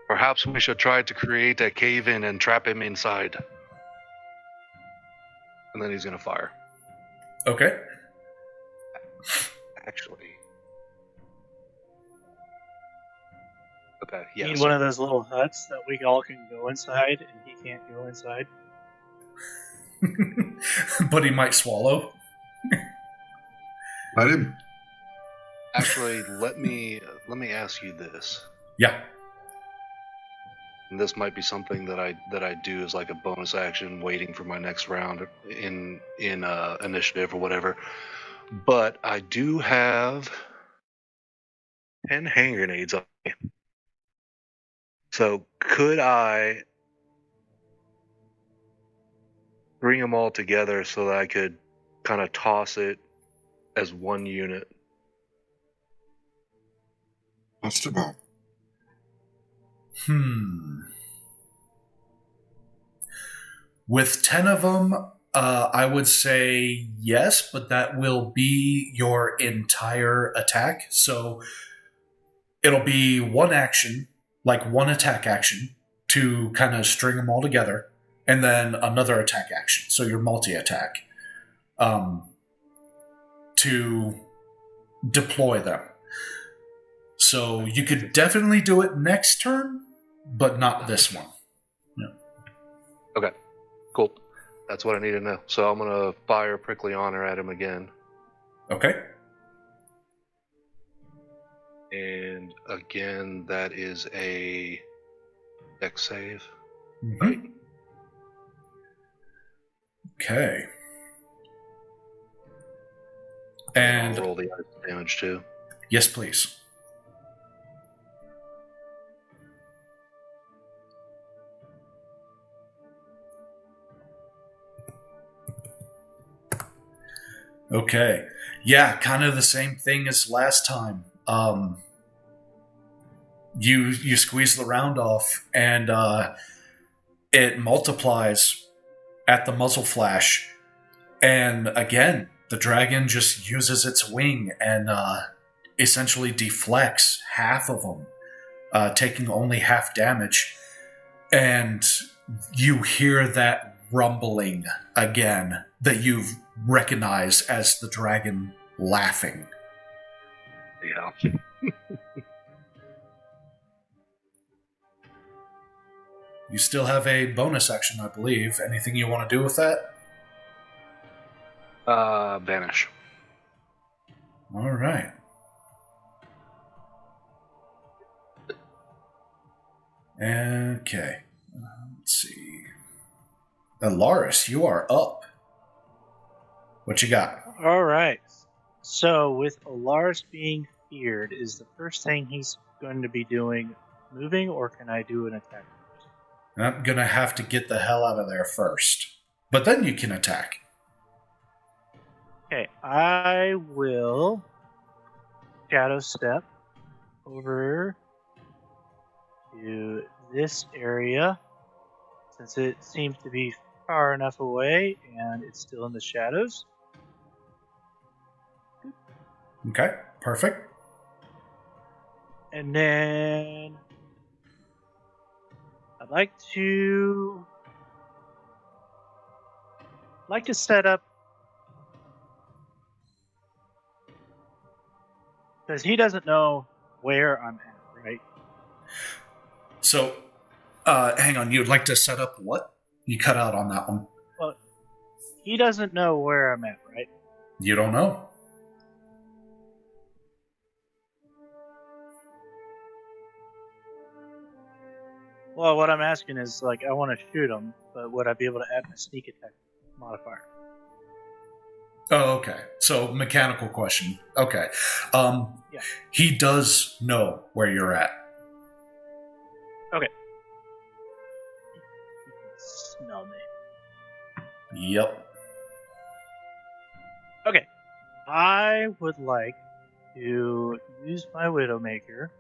Perhaps we should try to create a cave-in and trap him inside. And then he's going to fire. Okay. Actually. Okay, You yes. need one of those little huts that we all can go inside, and he can't go inside. But he might swallow. Let him. Actually, let me ask you this. Yeah. And this might be something that I do as like a bonus action, waiting for my next round in initiative or whatever. But I do have 10 hand grenades on me. So could I bring them all together so that I could kind of toss it as one unit? Possible. With 10 of them, I would say yes, but that will be your entire attack. So it'll be one action, like one attack action, to kind of string them all together, and then another attack action. So your multi-attack to deploy them. So you could definitely do it next turn, but not this one. Okay, cool. That's what I need to know. So I'm going to fire Prickly Honor at him again. Okay. And again, that is a dex save. Mm-hmm. Right. Okay. And And I'll roll the ice damage too. yes, please. Okay. Yeah, kind of the same thing as last time. You squeeze the round off, and it multiplies at the muzzle flash. And again, the dragon just uses its wing and essentially deflects half of them, taking only half damage. And you hear that rumbling again that you've recognized as the dragon laughing. Yeah. You still have a bonus action, I believe. Anything you want to do with that? Vanish. All right. Okay. Let's see. Alaris, you are up. What you got? All right. So, with Alaris being feared, is the first thing he's going to be doing moving, or can I do an attack? I'm going to have to get the hell out of there first. But then you can attack. Okay, I will shadow step over to this area, since it seems to be far enough away and it's still in the shadows. Okay, perfect. And then I'd like to set up, because he doesn't know where I'm at, right? So, hang on. You'd like to set up what? You cut out on that one. Well, he doesn't know where I'm at, right? You don't know. Well, what I'm asking is, like, I want to shoot him, but would I be able to add my sneak attack modifier? Oh, okay. So, mechanical question. Okay. Yeah. He does know where you're at. Okay. He can smell me. Yep. Okay. I would like to use my Widowmaker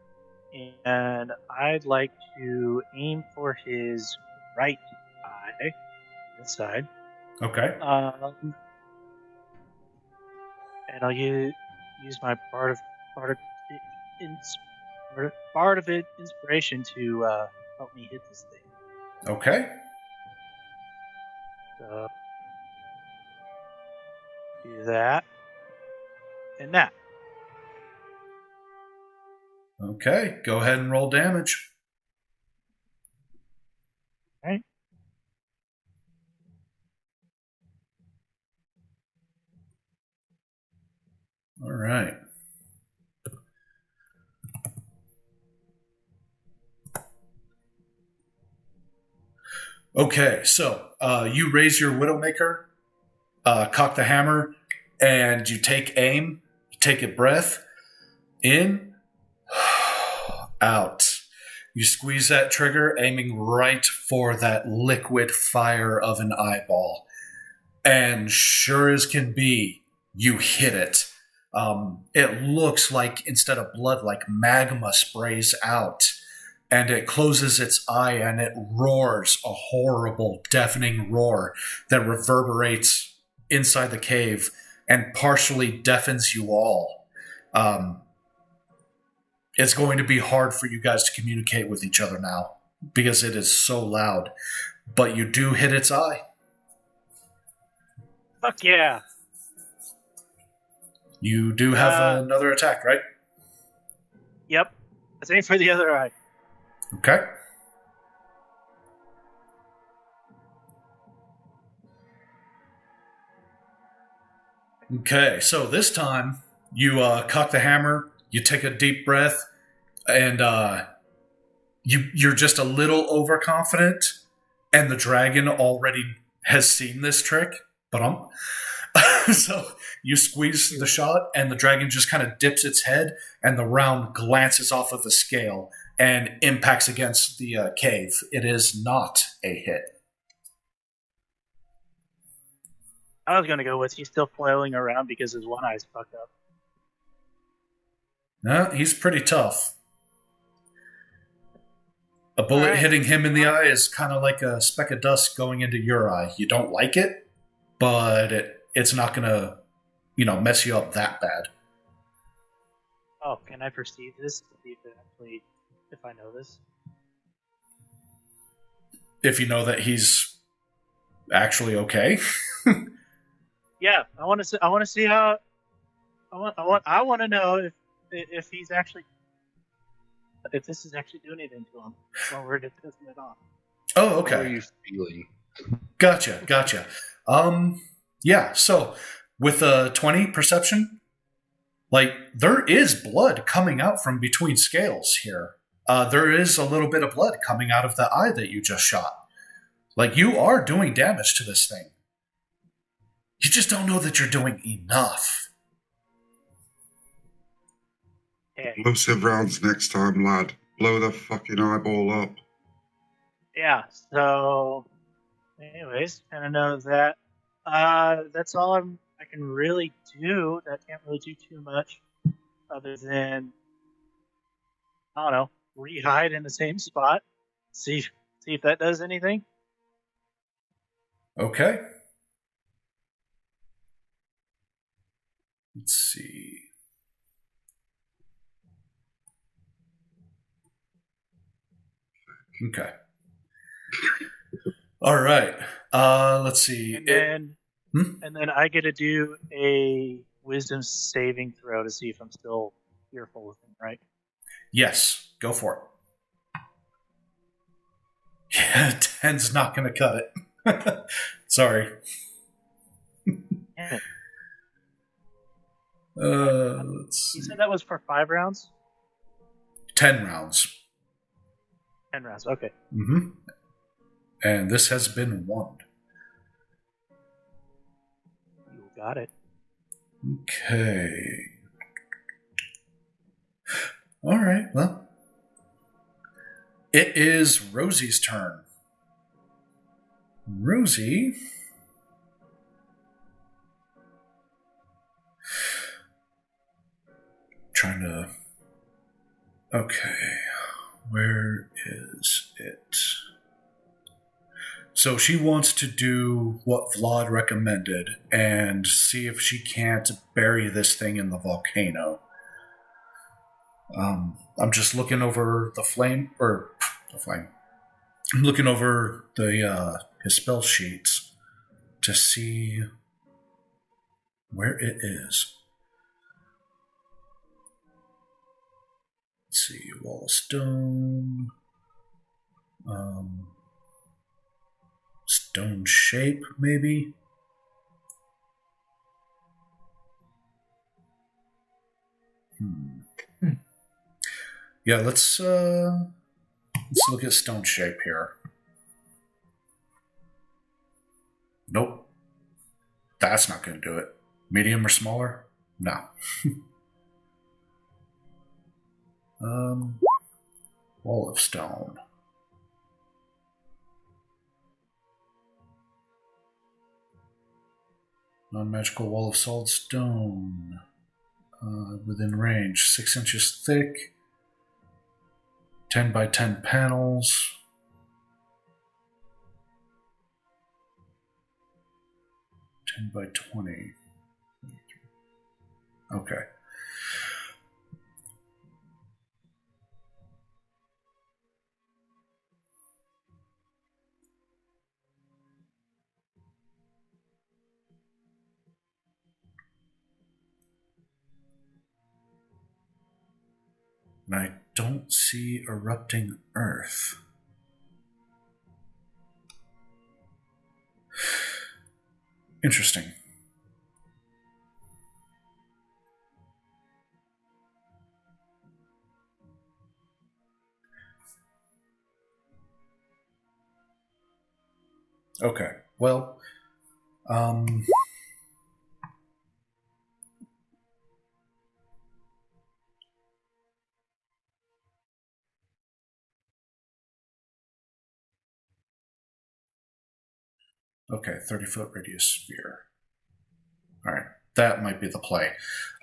and I'd like to aim for his right eye, this side. Okay. And I'll use my Bard of inspiration to help me hit this thing. Okay. So do that and that. Okay. Go ahead and roll damage. Right. All right. Okay, so you raise your Widowmaker, cock the hammer, and you take aim. You take a breath in, out. You squeeze that trigger, aiming right for that liquid fire of an eyeball. And sure as can be, you hit it. It looks like, instead of blood, like magma sprays out. And it closes its eye and it roars a horrible, deafening roar that reverberates inside the cave and partially deafens you all. It's going to be hard for you guys to communicate with each other now because it is so loud. But you do hit its eye. Fuck yeah. You do have another attack, right? Yep. Let's aim for the other eye. Okay. Okay, so this time you cock the hammer, you take a deep breath, and you're just a little overconfident, and the dragon already has seen this trick. So you squeeze the shot, and the dragon just kind of dips its head, and the round glances off of the scale and impacts against the cave. It is not a hit. I was going to go with he's still flailing around because his one eye's fucked up. No, he's pretty tough. A bullet hitting him in the eye is kind of like a speck of dust going into your eye. You don't like it, but it's not going to, mess you up that bad. Oh, can I perceive this? If I know this? If you know that he's actually okay. Yeah, I want to see how. I want to know if he's actually, if this is actually doing anything to him while we're discussing it off. Oh, okay. How are you feeling? Gotcha. Yeah. So with a 20 perception, there is blood coming out from between scales here. There is a little bit of blood coming out of the eye that you just shot. You are doing damage to this thing. You just don't know that you're doing enough. Explosive rounds next time, lad. Blow the fucking eyeball up. Yeah, so anyways, kind of know that. That's all I can really do. That can't really do too much other than, I don't know, re-hide in the same spot. See if that does anything. Okay. Let's see. Okay. All right. Let's see. And then I get to do a wisdom saving throw to see if I'm still fearful with him, right? Yes. Go for it. Yeah, 10's not going to cut it. Sorry. Damn it. Let's see. You said that was for 5 rounds? 10 rounds. 10 rounds, okay. Mm-hmm. And this has been won. You got it. Okay. All right, well. It is Rosie's turn. Rosie. Trying to Okay. Where is it? So she wants to do what Vlad recommended and see if she can't bury this thing in the volcano. I'm just looking over the flame. I'm looking over his spell sheets to see where it is. Let's see, wall of stone. Stone shape, maybe? Yeah, let's look at stone shape here. Nope. That's not going to do it. Medium or smaller? No. Wall of stone. Non-magical wall of solid stone. Within range. 6 inches thick. 10 by 10 panels. By 20. Okay. And I don't see erupting earth. Interesting. Okay. Well, okay, 30-foot radius sphere. All right, that might be the play.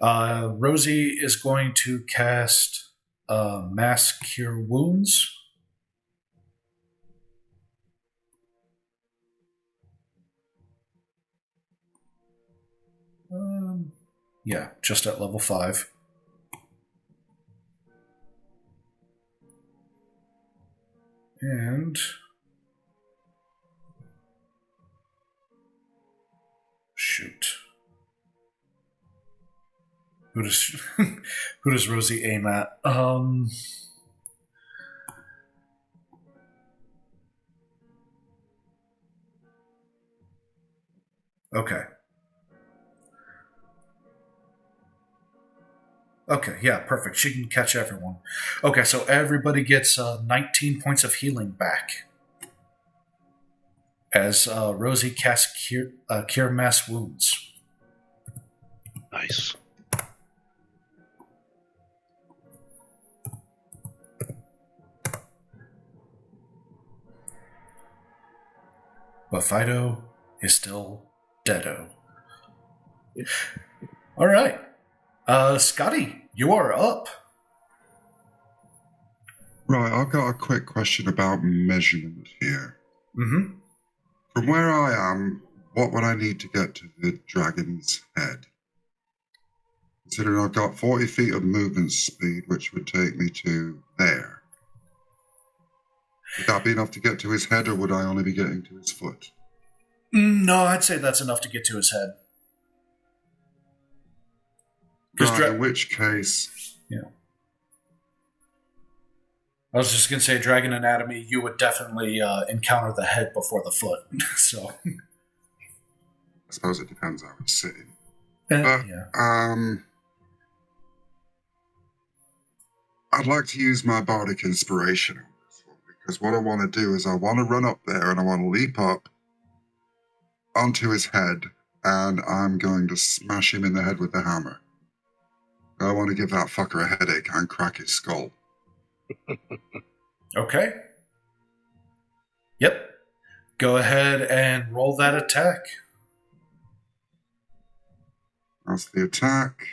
Rosie is going to cast Mass Cure Wounds. Yeah, just at level 5. And shoot. Who does Rosie aim at? Okay. Okay, yeah, perfect. She can catch everyone. Okay, so everybody gets 19 points of healing back. As Rosie casts Cure Mass Wounds. Nice. But Fido is still deado. All right. Scotty, you are up. Right, I've got a quick question about measurement here. Mm-hmm. From where I am, what would I need to get to the dragon's head? Considering I've got 40 feet of movement speed, which would take me to there. Would that be enough to get to his head, or would I only be getting to his foot? No, I'd say that's enough to get to his head. Right, in which case... Yeah. I was just going to say, Dragon Anatomy, you would definitely encounter the head before the foot. So, I suppose it depends how he's sitting. yeah. I'd like to use my bardic inspiration on this one, because what I want to do is I want to run up there and I want to leap up onto his head, and I'm going to smash him in the head with the hammer. I want to give that fucker a headache and crack his skull. Okay. Yep. Go ahead and roll that attack. That's the attack.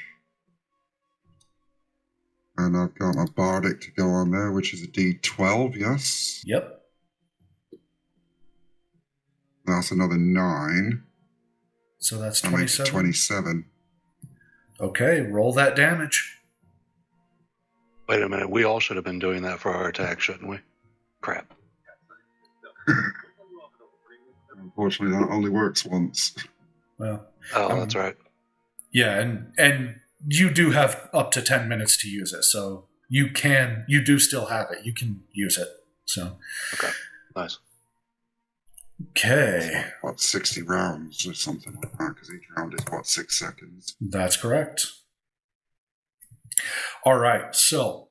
And I've got my bardic to go on there, which is a D12, yes? Yep. That's another 9. So that's That makes it 27. 27. Okay, roll that damage. Wait a minute. We all should have been doing that for our attack, shouldn't we? Crap. Unfortunately, that only works once. Well, Oh, that's right. yeah, and you do have up to 10 minutes to use it, so you do still have it. You can use it. So Okay. Nice. okay, What, 60 rounds or something like that? Because each round is, 6 seconds? that's correct. All right, so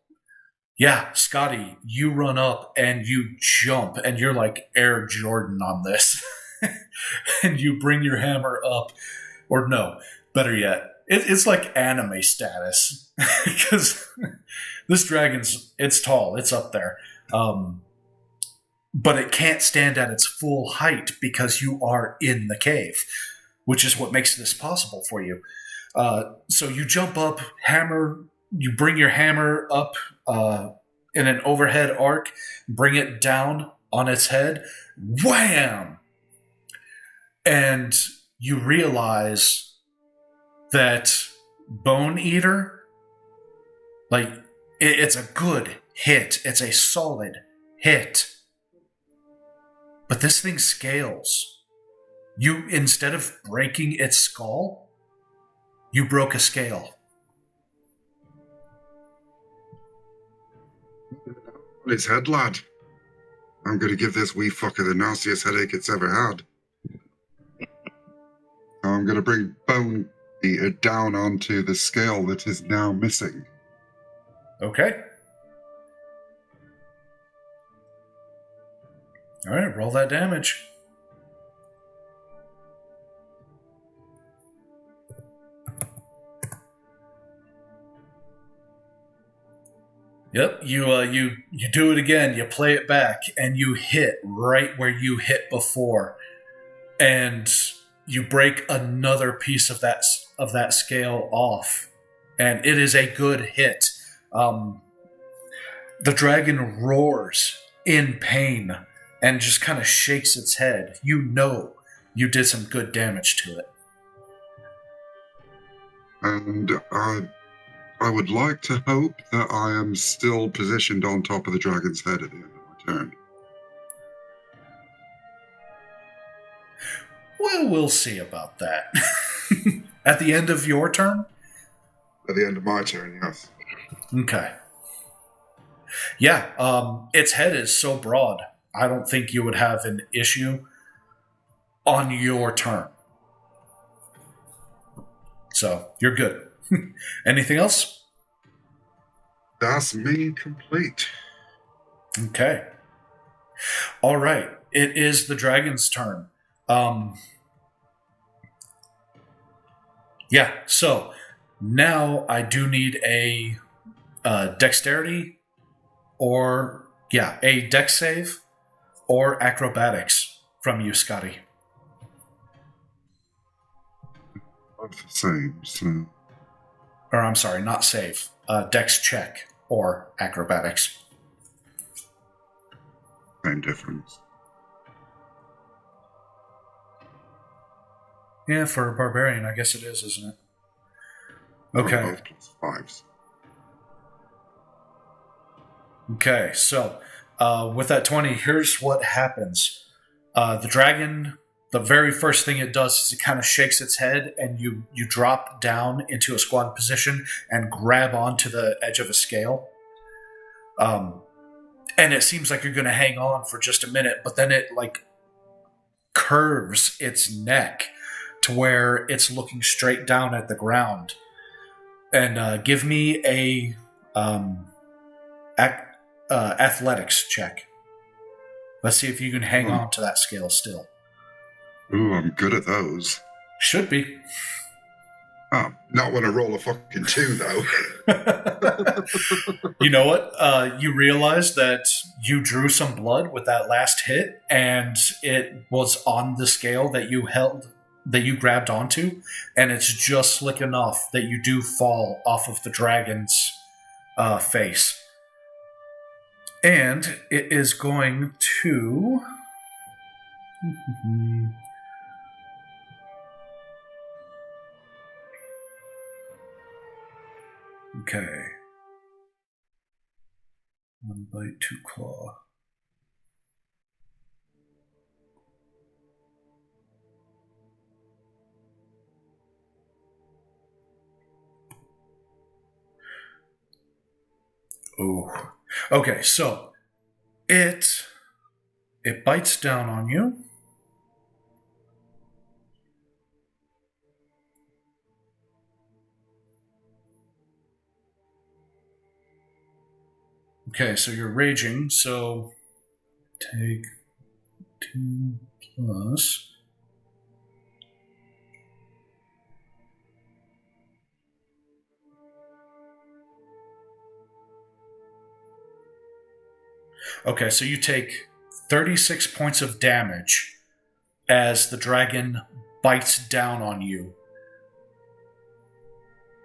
yeah, Scotty, you run up and you jump, and you're like Air Jordan on this, and you bring your hammer up, or no, better yet, it's like anime status because this it's tall, it's up there, but it can't stand at its full height because you are in the cave, which is what makes this possible for you. So you jump up, you bring your hammer up in an overhead arc, bring it down on its head, wham! And you realize that Bone Eater, it's a good hit. It's a solid hit. But this thing scales. You, instead of breaking its skull, you broke a scale. His head, lad. I'm going to give this wee fucker the nastiest headache it's ever had. I'm going to bring Bone Eater down onto the scale that is now missing. Okay. All right, roll that damage. Yep, you do it again. You play it back, and you hit right where you hit before, and you break another piece of that scale off, and it is a good hit. The dragon roars in pain and just kind of shakes its head. You know you did some good damage to it. And I would like to hope that I am still positioned on top of the dragon's head at the end of my turn. Well, we'll see about that. At the end of your turn? At the end of my turn, yes. Okay. Yeah, its head is so broad, I don't think you would have an issue on your turn. So, you're good. Anything else? That's me complete. Okay. All right. It is the dragon's turn. Yeah, so now I do need a dexterity a dex save or acrobatics from you, Scotty. Both the same, so... Or I'm sorry, not save. Dex check or acrobatics. Same difference. Yeah, for a barbarian, I guess it is, isn't it? Okay. Both +5s. Okay, so with that 20, here's what happens. The dragon, the very first thing it does is it kind of shakes its head, and you drop down into a squat position and grab onto the edge of a scale. And it seems like you're going to hang on for just a minute, but then it curves its neck to where it's looking straight down at the ground. And give me a athletics check. Let's see if you can hang on to that scale still. Ooh, I'm good at those. Should be. Oh, not when I roll a fucking 2, though. You know what? You realize that you drew some blood with that last hit, and it was on the scale that you held, that you grabbed onto, and it's just slick enough that you do fall off of the dragon's face. And it is going to... Okay. 1 bite, 2 claw. Oh. Okay, so it bites down on you. Okay, so you're raging, so take 2 plus. Okay, so you take 36 points of damage as the dragon bites down on you.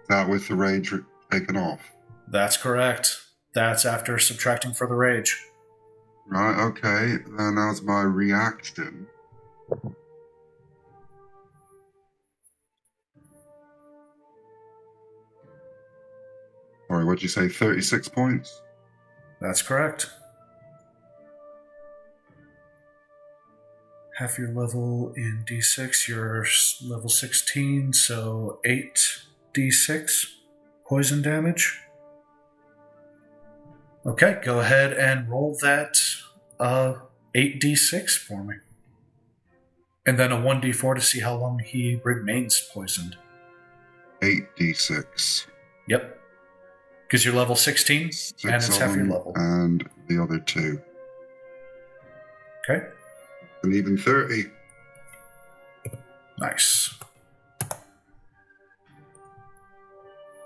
That with the rage taken off. That's correct. That's after subtracting for the rage. Right, okay. Then as my reaction, sorry, what'd you say, 36 points? That's correct. Half your level in D6, you're level 16, so 8d6 poison damage. Okay, go ahead and roll that 8d6 for me. And then a 1d4 to see how long he remains poisoned. 8d6. Yep. Because you're level 16, 6 and it's of half your them, level. and the other 2. Okay, And even 30. nice.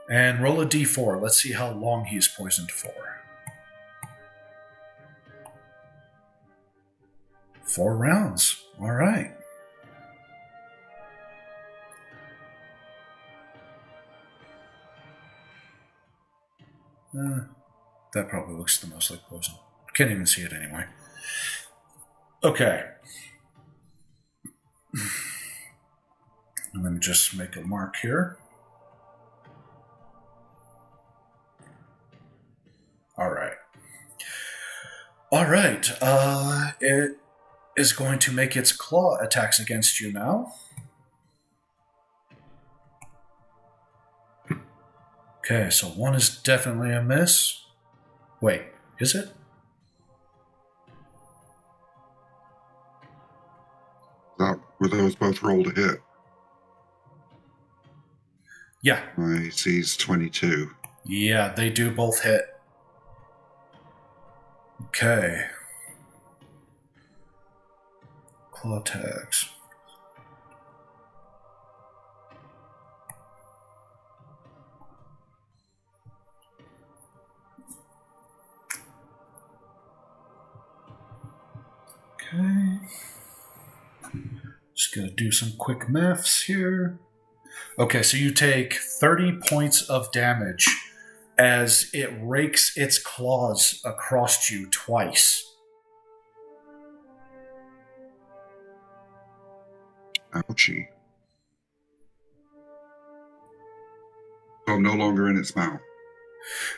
And roll a d4. Let's see how long he's poisoned for. 4 rounds. All right. That probably looks the most like poison. Can't even see it anyway. Okay. Let me just make a mark here. All right. All right. It is going to make its claw attacks against you now. Okay, so 1 is definitely a miss. Wait, is it? Were those both rolled a hit? Yeah. My AC's 22. Yeah, they do both hit. Okay. Claw tags. Okay. Just gonna do some quick maths here. Okay, so you take 30 points of damage as it rakes its claws across you twice. Ouchie. So I'm no longer in its mouth.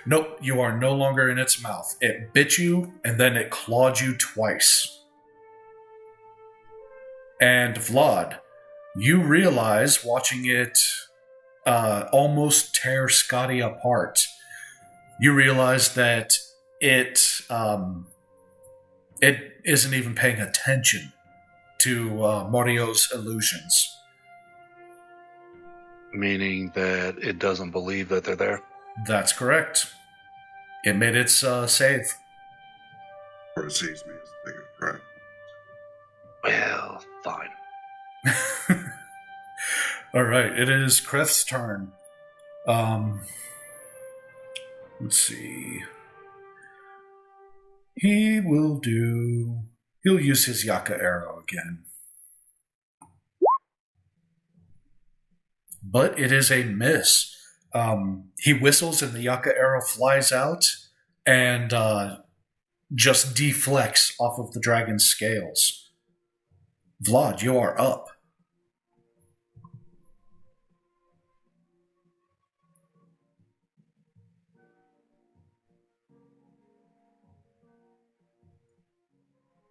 Nope, you are no longer in its mouth. It bit you, and then it clawed you twice. And Vlad, you realize, watching it almost tear Scotty apart, you realize that it isn't even paying attention to Mario's illusions. Meaning that it doesn't believe that they're there? That's correct. It made its save. Or it sees me as a bigger threat. Well, fine. All right, it is Kreth's turn. Let's see. He'll use his Yaka arrow again. But it is a miss. He whistles and the Yaka arrow flies out and just deflects off of the dragon's scales. Vlad, you are up.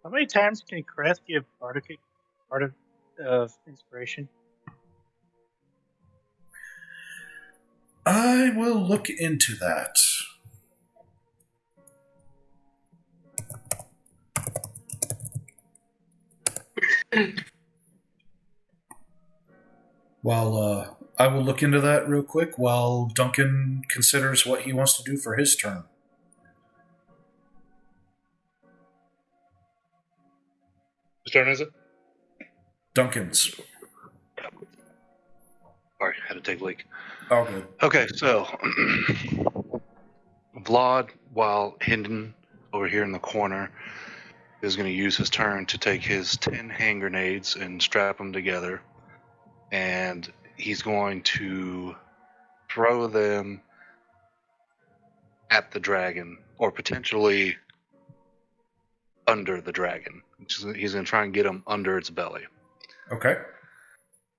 How many times can Creth give Bardic part of inspiration? I will look into that. Well, I will look into that real quick while Duncan considers what he wants to do for his turn. Whose turn is it? Duncan's. Sorry, had to take a leak. Oh, good. Okay, so Vlad, while hidden over here in the corner, is going to use his turn to take his 10 hand grenades and strap them together. And he's going to throw them at the dragon, or potentially under the dragon. He's going to try and get them under its belly. Okay.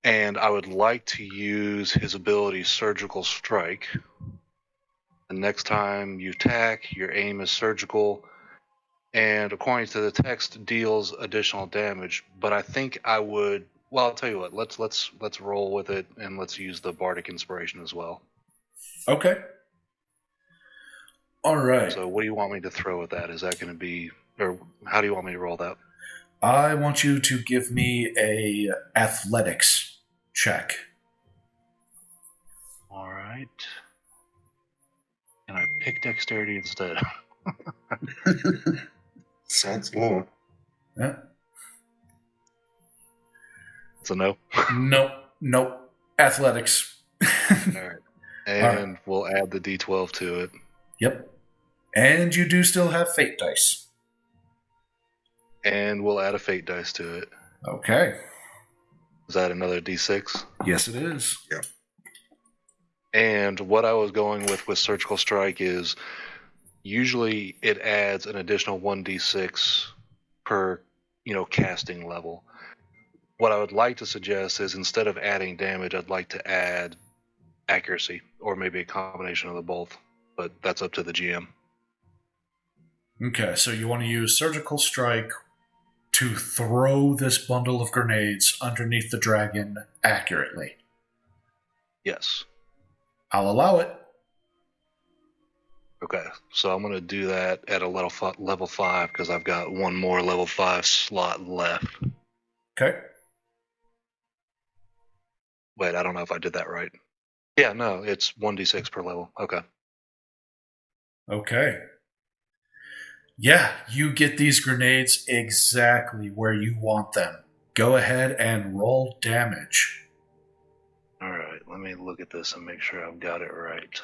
And I would like to use his ability Surgical Strike. The next time you attack, your aim is surgical, and according to the text, deals additional damage. But I think I would. Well, I'll tell you what. Let's roll with it, and let's use the Bardic Inspiration as well. Okay. All right. So, what do you want me to throw at that? Is that going to be, or how do you want me to roll that? I want you to give me a athletics check. All right. And I pick dexterity instead. Sounds law. Yeah. It's a no. Nope. Athletics. All right. And All right. we'll add the D12 to it. Yep. And you do still have fate dice. And we'll add a fate dice to it. Okay. Is that another D6? Yes, it is. Yep. And what I was going with Surgical Strike is usually it adds an additional 1d6 per, casting level. What I would like to suggest is instead of adding damage, I'd like to add accuracy, or maybe a combination of the both. But that's up to the GM. Okay, so you want to use Surgical Strike to throw this bundle of grenades underneath the dragon accurately. Yes. I'll allow it. Okay, so I'm going to do that at a level 5 because I've got one more level 5 slot left. Okay. Wait, I don't know if I did that right. Yeah, no, it's 1d6 per level. Okay. Yeah, you get these grenades exactly where you want them. Go ahead and roll damage. All right, let me look at this and make sure I've got it right.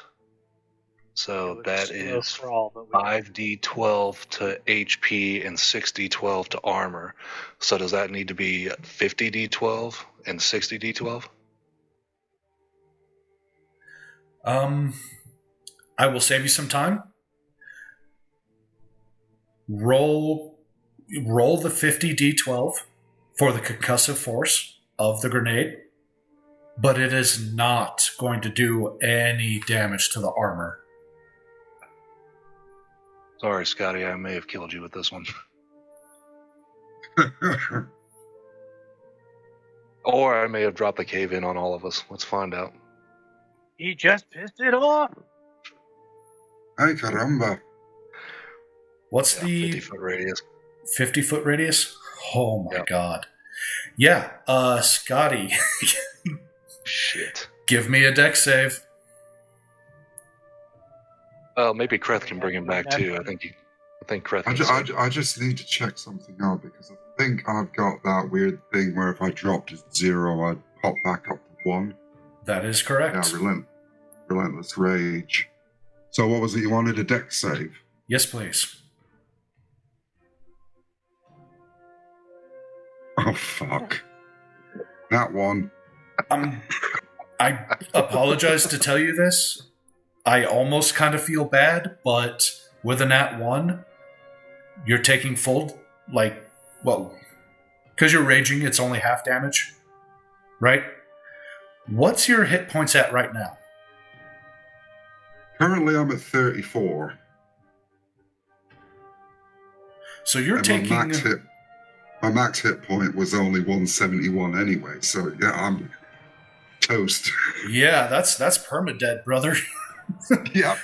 So that is 5d12 to HP and 6d12 to armor. So does that need to be 50d12 and 60d12? I will save you some time. Roll the 50d12 for the concussive force of the grenade, but it is not going to do any damage to the armor. Sorry, Scotty, I may have killed you with this one. Or I may have dropped the cave in on all of us. Let's find out. He just pissed it off. Ay caramba. What's the 50-foot radius? 50-foot radius? Oh my Yep. god. Yeah, Scotty, Shit. give me a dex save. Maybe Kreth can bring him back too. I think Kreth can. I just need to check something out because I think I've got that weird thing where if I dropped to 0, I'd pop back up to 1. That is correct. Yeah, relentless rage. So what was it you wanted? A dex save? Yes, please. Oh fuck. That one. I'm I apologize to tell you this. I almost kind of feel bad, but with a nat 1, you're taking full, because you're raging, it's only half damage, right? What's your hit points at right now? Currently, I'm at 34. So you're And taking... my max hit point was only 171 anyway, so yeah, I'm toast. Yeah, that's permadead, brother. Yep.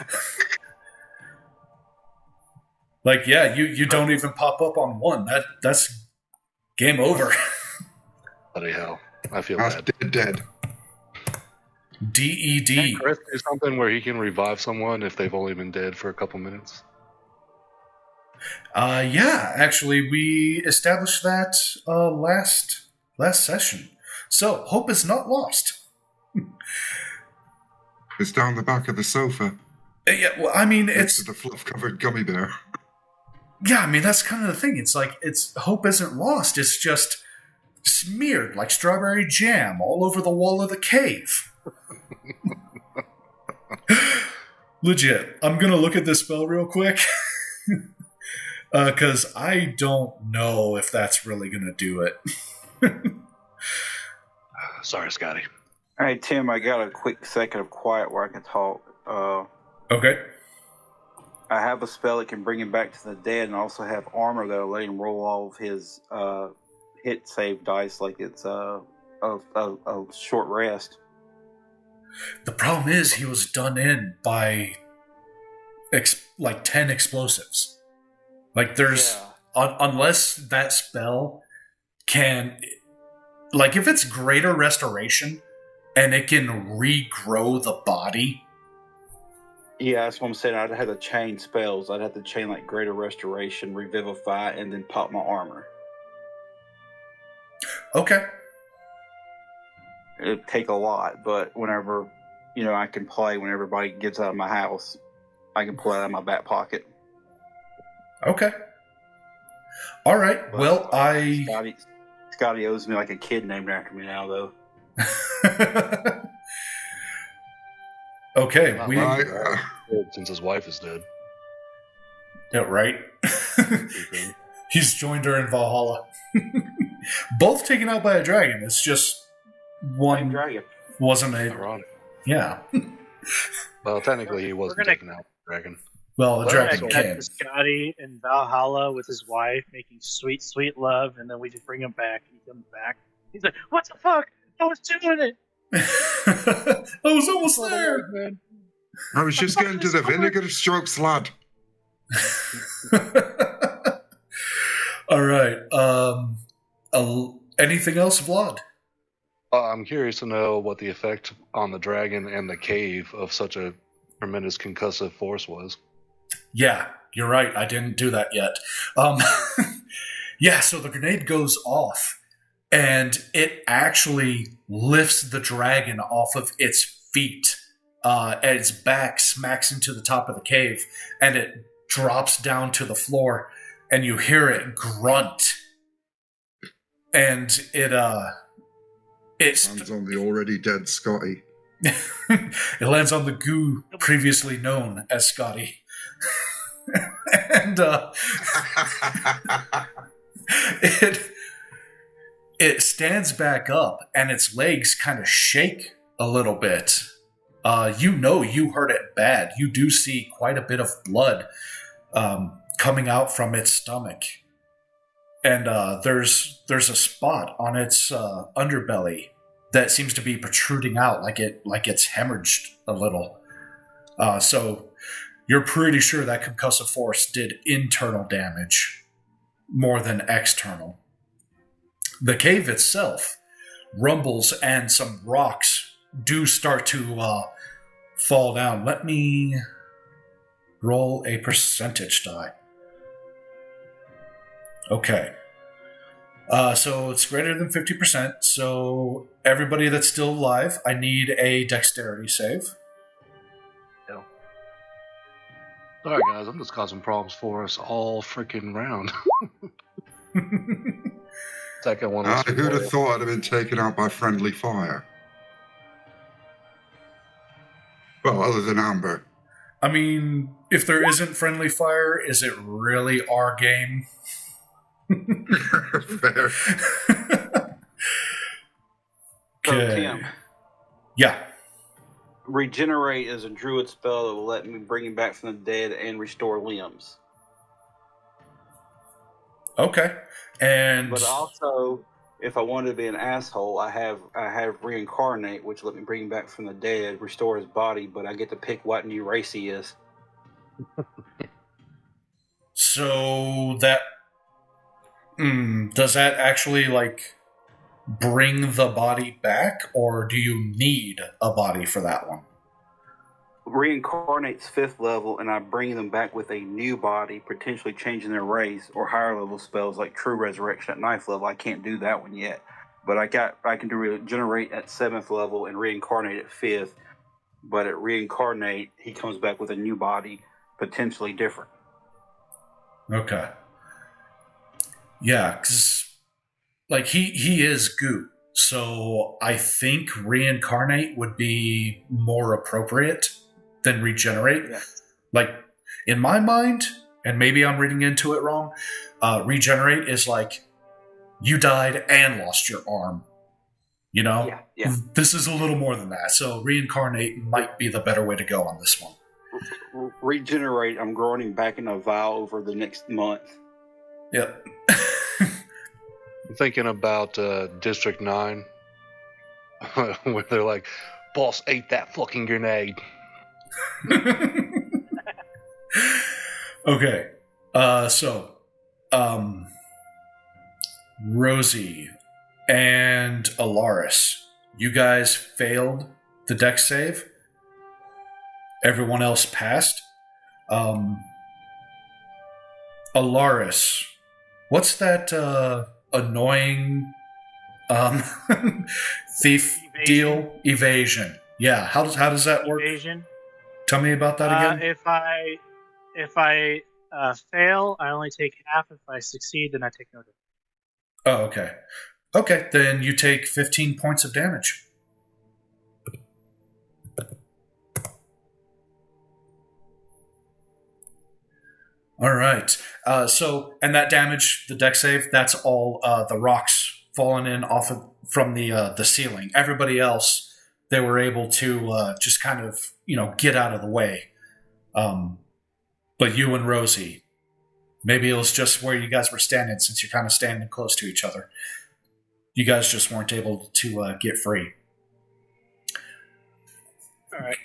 You don't even pop up on 1. That's game over. Bloody hell. I feel That's bad. dead. DED. Can Chris do something where he can revive someone if they've only been dead for a couple minutes? Yeah, actually, we established that last session. So, hope is not lost. It's down the back of the sofa. Yeah, well, I mean, Next it's... to the fluff-covered gummy bear. Yeah, I mean, that's kind of the thing. It's like, hope isn't lost. It's just smeared like strawberry jam all over the wall of the cave. Legit. I'm going to look at this spell real quick. Because I don't know if that's really going to do it. Sorry, Scotty. Hey, Tim, I got a quick second of quiet where I can talk. Okay. I have a spell that can bring him back to the dead, and also have armor that'll let him roll all of his hit save dice like it's a short rest. The problem is he was done in by 10 explosives. Like there's unless that spell can, like, if it's greater restoration and it can regrow the body. Yeah, that's what I'm saying. I'd have to chain spells. I'd have to chain like greater restoration, revivify, and then pop my armor. Okay. It'd take a lot, but whenever I can play when everybody gets out of my house, I can pull it out of my back pocket. Okay. All right. But, well, Scotty owes me like a kid named after me now, though. Okay. Since his wife is dead. Yeah, right. He's joined her in Valhalla. Both taken out by a dragon. It's just one dragon wasn't a... Ironic. Yeah. Well, technically he wasn't taken out by a dragon. Well, a dragon We're can. Scotty in Valhalla with his wife making sweet, sweet love, and then we just bring him back. He comes back. He's like, "What the fuck? I was doing it." I was almost there, man. I was just getting to the vinegar strokes, lad. All right. Anything else, Vlad? I'm curious to know what the effect on the dragon and the cave of such a tremendous concussive force was. Yeah, you're right. I didn't do that yet. Yeah, so the grenade goes off, and it actually lifts the dragon off of its feet. And its back smacks into the top of the cave, and it drops down to the floor, and you hear it grunt. And it Hands on the already dead Scotty. it lands on the goo previously known as Scotty. And it stands back up, and its legs kind of shake a little bit. You heard it bad. You do see quite a bit of blood coming out from its stomach. And there's a spot on its underbelly that seems to be protruding out like it's hemorrhaged a little. So you're pretty sure that concussive force did internal damage more than external. The cave itself rumbles, and some rocks do start to fall down. Let me roll a percentage die. Okay. So it's greater than 50%. So everybody that's still alive, I need a dexterity save. Yeah. Sorry, guys. I'm just causing problems for us all freaking round. Second one. Who'd have thought I'd have been taken out by friendly fire? other than amber. I mean, if there isn't friendly fire, is it really our game? Fair. So, Okay. Tim, Yeah. regenerate is a druid spell that will let me bring him back from the dead and restore limbs. Okay. And But also, if I wanted to be an asshole, I have reincarnate, which let me bring him back from the dead, restore his body, but I get to pick what new race he is. so that does that actually like bring the body back, or do you need a body for that one? Reincarnate's 5th level, and I bring them back with a new body, potentially changing their race, or higher level spells like True Resurrection at 9th level. I can't do that one yet, but I can do regenerate at 7th level and reincarnate at 5th. But at reincarnate, he comes back with a new body, potentially different. Okay. Yeah, because like he is goo, so I think reincarnate would be more appropriate than regenerate. Yeah. Like in my mind, and maybe I'm reading into it wrong, regenerate is like you died and lost your arm. You know? Yeah. This is a little more than that. So reincarnate might be the better way to go on this one. Regenerate, I'm growing him back in a vial over the next month. Yep. I'm thinking about District 9, where they're like, boss ate that fucking grenade. Okay. So, Rosie and Alaris, you guys failed the dex save. Everyone else passed. Alaris, what's that annoying thief Evasion. deal? Evasion. Yeah. How does that work? Evasion. Tell me about that again. If I fail, I only take half. If I succeed, then I take no damage. Oh, okay. Okay, then you take 15 points of damage. All right. And that damage, the deck save, that's all the rocks falling in from the ceiling. Everybody else, they were able to just kind of get out of the way. But you and Rosie, maybe it was just where you guys were standing, since you're kind of standing close to each other. You guys just weren't able to get free. All right.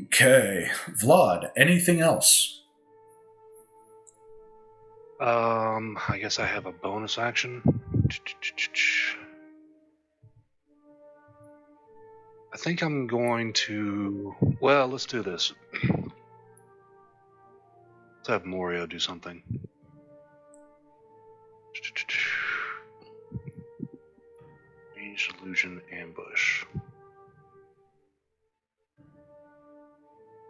Okay, Vlad. Anything else? I guess I have a bonus action. I think I'm going to... Well, let's do this. Let's have Morio do something. Range, illusion, ambush.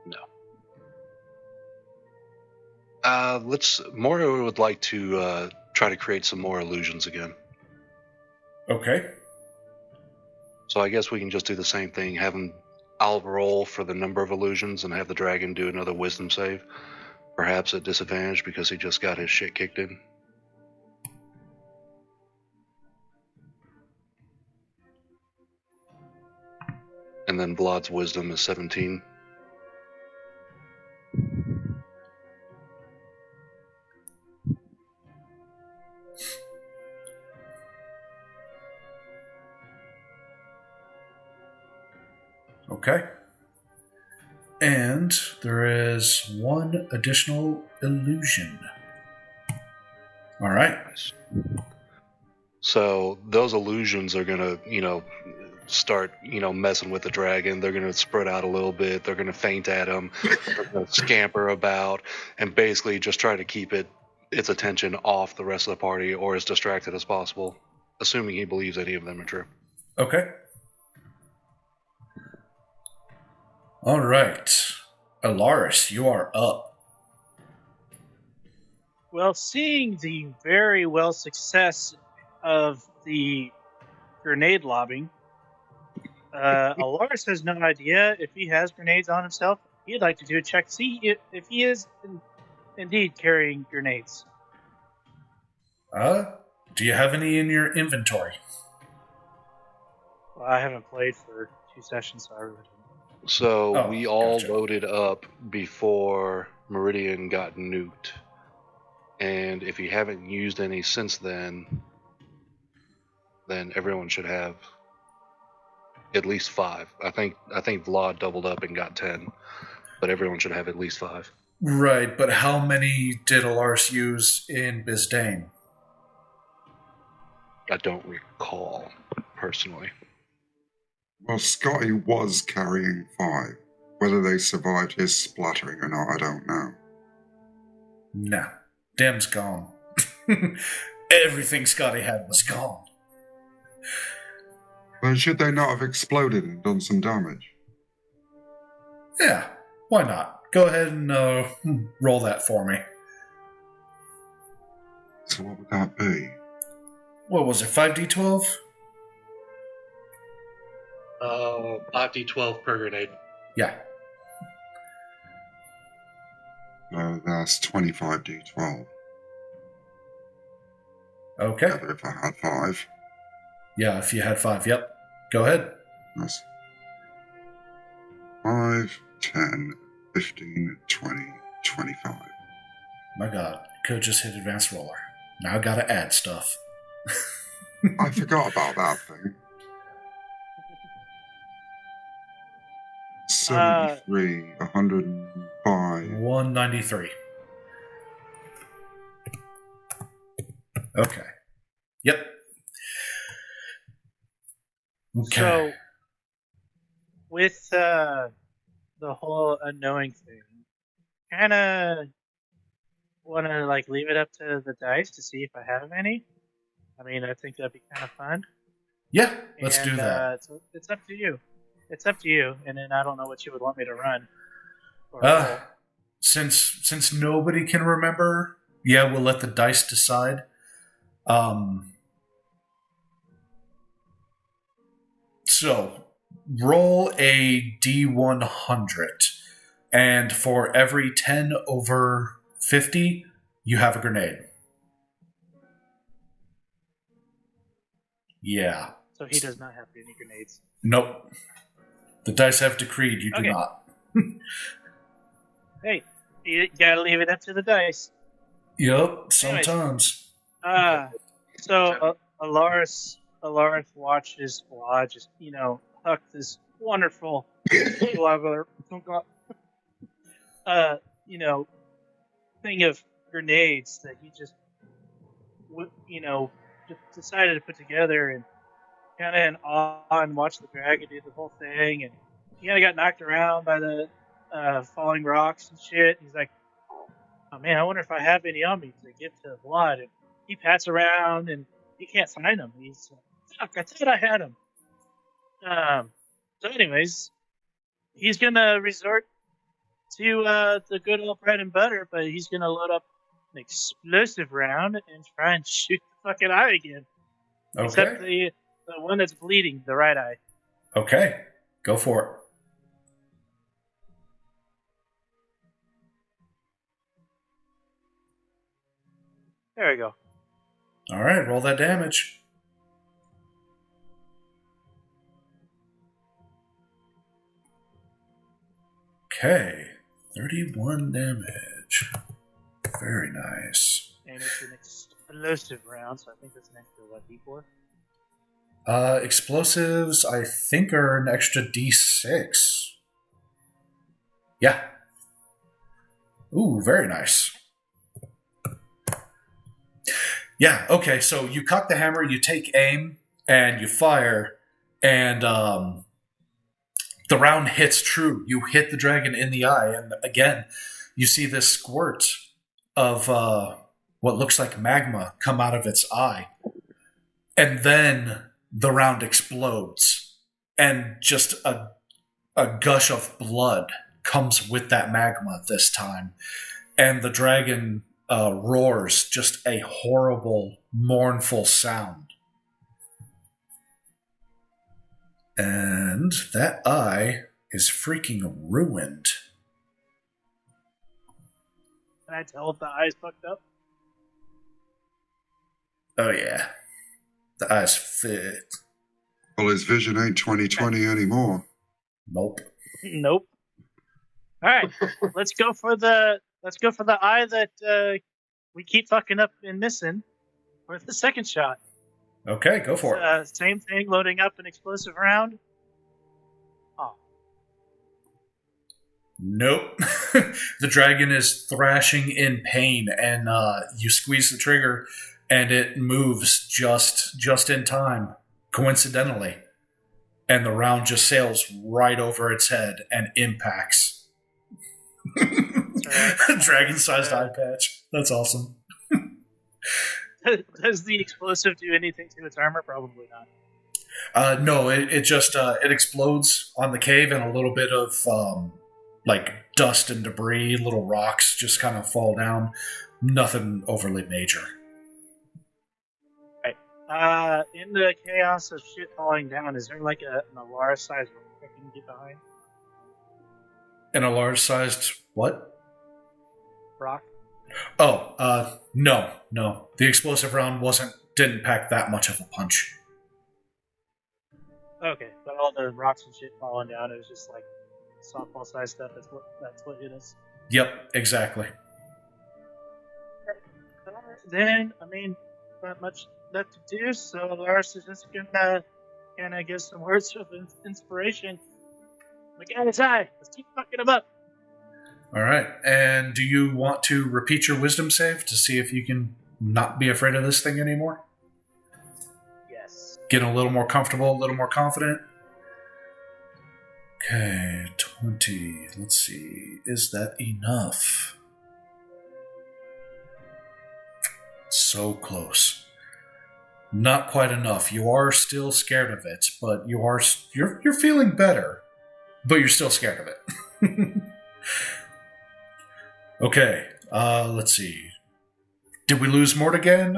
No. Morio would like to try to create some more illusions again. Okay. So I guess we can just do the same thing. I'll roll for the number of illusions and have the dragon do another wisdom save. Perhaps at disadvantage because he just got his shit kicked in. And then Vlad's wisdom is 17. Okay. And there is one additional illusion. All right. So those illusions are going to, start, messing with the dragon. They're going to spread out a little bit. They're going to feint at him. They're going to scamper about and basically just try to keep its attention off the rest of the party or as distracted as possible, assuming he believes any of them are true. Okay. All right. Alaris, you are up. Well, seeing the very well success of the grenade lobbing, Alaris has no idea if he has grenades on himself. He'd like to do a check to see if he is indeed carrying grenades. Do you have any in your inventory? Well, I haven't played for 2 sessions, so I really don't. So we all gotcha. loaded up before Meridian got nuked. And if you haven't used any since then everyone should have at least 5. I think Vlad doubled up and got 10, but everyone should have at least 5. Right, but how many did Alaris use in Bisdane? I don't recall personally. Well, Scotty was carrying 5. Whether they survived his splattering or not, I don't know. Nah, Dem's gone. Everything Scotty had was gone. But should they not have exploded and done some damage? Yeah, why not? Go ahead and roll that for me. So what would that be? What was it, 5d12? 5d12 per grenade. Yeah. That's 25d12. Okay. Together if I had 5. Yeah, if you had 5, yep. Go ahead. That's 5, 10, 15, 20, 25. My god, could just hit advanced roller. Now I gotta add stuff. I forgot about that thing. 73, 105. 193. Okay. Yep. Okay. So, with the whole unknowing thing, kind of want to like leave it up to the dice to see if I have any. I mean, I think that'd be kind of fun. Yeah, let's do that. It's up to you. It's up to you, and then I don't know what you would want me to run. Or roll. Since nobody can remember, yeah, we'll let the dice decide. So, roll a D100, and for every 10 over 50, you have a grenade. Yeah. So he does not have any grenades. Nope. The dice have decreed you do Okay. not. Hey, you gotta leave it up to the dice. Yep, sometimes. So Alaris watches Vlad just, huck this wonderful thing of grenades that he just decided to put together, and kind of in awe and watch the dragon do the whole thing, and he kind of got knocked around by the falling rocks and shit. He's like, oh man, I wonder if I have any on me to give to Vlad. And he pats around and he can't find them. He's like, fuck, I thought I had them. So anyways, he's gonna resort to the good old bread and butter, but he's gonna load up an explosive round and try and shoot the fucking eye again. Okay. Except the one that's bleeding, the right eye. Okay. Go for it. There we go. All right, roll that damage. Okay, 31 damage. Very nice. And it's an explosive round, so I think that's an extra, D4? Explosives, I think, are an extra D6. Yeah. Ooh, very nice. Yeah, okay, so you cock the hammer, you take aim, and you fire, and the round hits true. You hit the dragon in the eye, and again, you see this squirt of what looks like magma come out of its eye. And then the round explodes, and just a gush of blood comes with that magma this time. And the dragon roars just a horrible, mournful sound. And that eye is freaking ruined. Can I tell if the eye's fucked up? Oh, yeah. The eye's fit. Well, his vision ain't 20/20 anymore. Nope. Nope. All right, let's go for the eye that we keep fucking up and missing for the second shot. Okay, go for it. Same thing, loading up an explosive round. Oh, Nope. The dragon is thrashing in pain, and you squeeze the trigger, and it moves just in time, coincidentally. And the round just sails right over its head and impacts. Dragon-sized eye patch. That's awesome. does the explosive do anything to its armor? Probably not. No, it just it explodes on the cave, and a little bit of like dust and debris, little rocks just kind of fall down. Nothing overly major. In the chaos of shit falling down, is there like an Alara-sized rock I can get behind? And a large-sized what? Rock? Oh, no. The explosive round didn't pack that much of a punch. Okay, but all the rocks and shit falling down, it was just like softball-sized stuff. That's what hit us. Yep, exactly. Then, I mean, not much left to do, so Lars is just gonna kind of give some words of inspiration. Look at his eye. Let's keep fucking him up. All right. And do you want to repeat your wisdom save to see if you can not be afraid of this thing anymore? Yes. Get a little more comfortable, a little more confident? Okay, 20. Let's see. Is that enough? So close. Not quite enough. You are still scared of it, but you're feeling better, but you're still scared of it. Okay, let's see. Did we lose Mort again?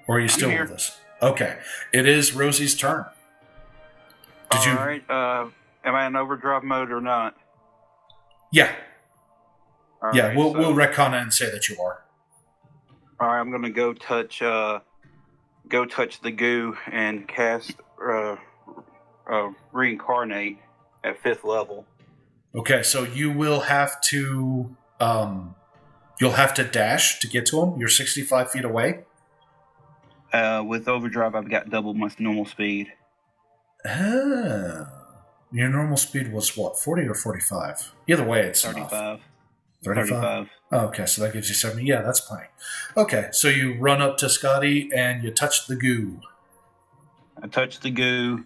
Or are you still with us? Okay, it is Rosie's turn. All right. Am I in overdrive mode or not? Yeah. All Yeah, right, we'll retcon it and say that you are. All right, I'm gonna go touch the goo and cast reincarnate at 5th level. Okay, so you will have to you'll have to dash to get to him. You're 65 feet away. With overdrive, I've got double my normal speed. Ah. Your normal speed was what, 40 or 45? Either way, it's 35. enough. 35? Oh, okay, so that gives you 70. Yeah, that's plenty. Okay, so you run up to Scotty and you touch the goo. I touch the goo.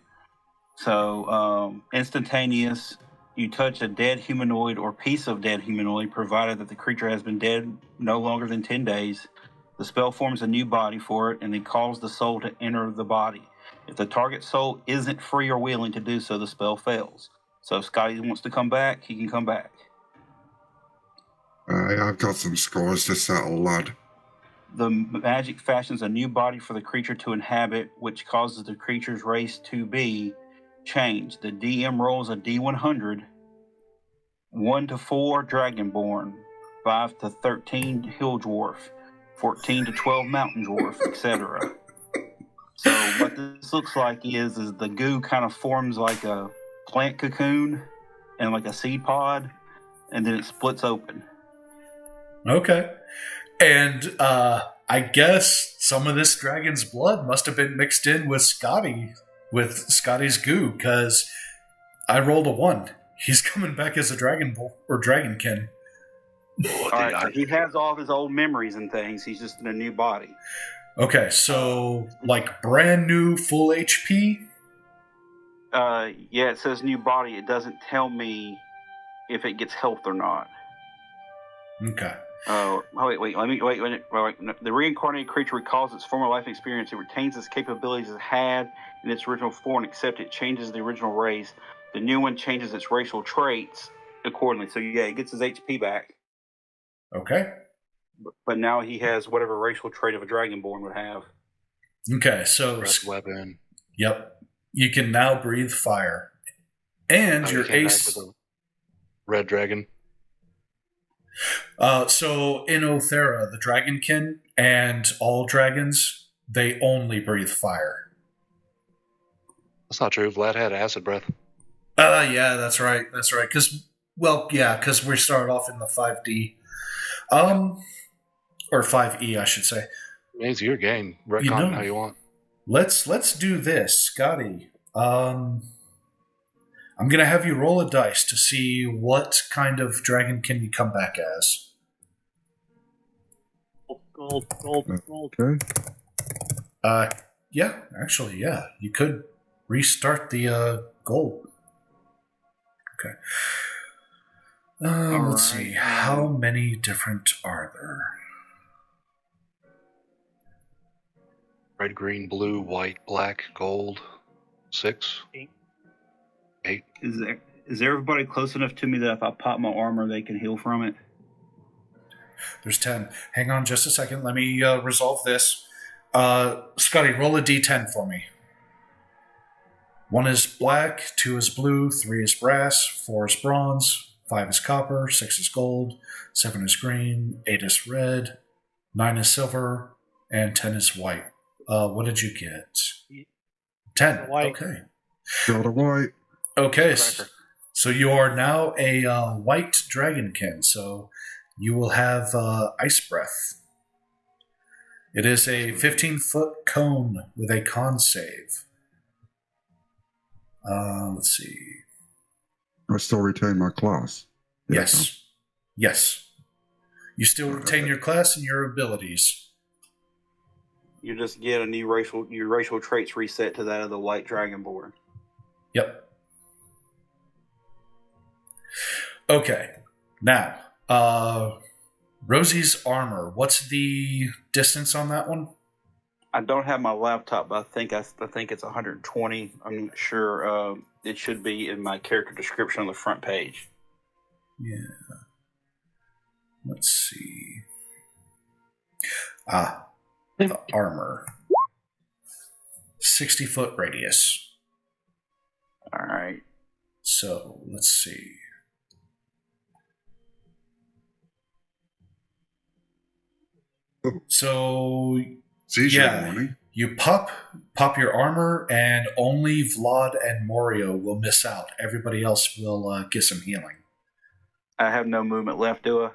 So, instantaneous. You touch a dead humanoid or piece of dead humanoid, provided that the creature has been dead no longer than 10 days. The spell forms a new body for it, and then calls the soul to enter the body. If the target soul isn't free or willing to do so, the spell fails. So if Scotty wants to come back, he can come back. I've got some scores to settle, lad. The magic fashions a new body for the creature to inhabit, which causes the creature's race to be changed. The DM rolls a D100, 1 to 4 Dragonborn, 5 to 13 Hill Dwarf, 14 to 12 Mountain Dwarf, etc. So what this looks like is the goo kind of forms like a plant cocoon and like a seed pod, and then it splits open. Okay. And I guess some of this dragon's blood must have been mixed in with Scotty's goo, because I rolled a 1. He's coming back as a dragon or dragonkin. All right, so he has all of his old memories and things. He's just in a new body. Okay, so like brand new full HP? Yeah, it says new body. It doesn't tell me if it gets health or not. Okay. Wait. The reincarnated creature recalls its former life experience. It retains its capabilities it had in its original form, except it changes the original race. The new one changes its racial traits accordingly. So yeah, it gets his HP back. Okay. But now he has whatever racial trait of a Dragonborn would have. Okay, so Breath weapon. Yep. You can now breathe fire. And You your came back ace... with a red dragon. So in Aoethera, the dragonkin and all dragons, they only breathe fire. That's not true. Vlad had acid breath. Yeah, that's right. That's right. Because we started off in the 5D. Or 5E, I should say. It's your game. Retcon how you want. Let's do this, Scotty. I'm gonna have you roll a dice to see what kind of dragonkin you come back as. Gold. Okay. Yeah, actually, yeah. You could restart the gold. Okay. Let's see. How many different are there? Red, green, blue, white, black, gold. 6. 8. Is everybody close enough to me that if I pop my armor, they can heal from it? There's 10. Hang on just a second. Let me resolve this. Scotty, roll a d10 for me. 1 is black, 2 is blue, 3 is brass, 4 is bronze, 5 is copper, 6 is gold, 7 is green, 8 is red, 9 is silver, and 10 is white. What did you get? 10. White. Okay. Got a white. Okay. So you are now a white dragonkin. So you will have ice breath. It is a 15-foot cone with a con save. Let's see. I still retain my class. Yes. You still retain your class and your abilities. You just get a new your racial traits reset to that of the white dragonborn. Yep. Okay. Now, Rosie's armor. What's the distance on that one? I don't have my laptop, but I think it's 120. I'm not sure. It should be in my character description on the front page. Yeah. Let's see. The armor. 60-foot radius. All right. So, let's see. So, Seizure warning. You pop your armor, and only Vlad and Morio will miss out. Everybody else will get some healing. I have no movement left, do I?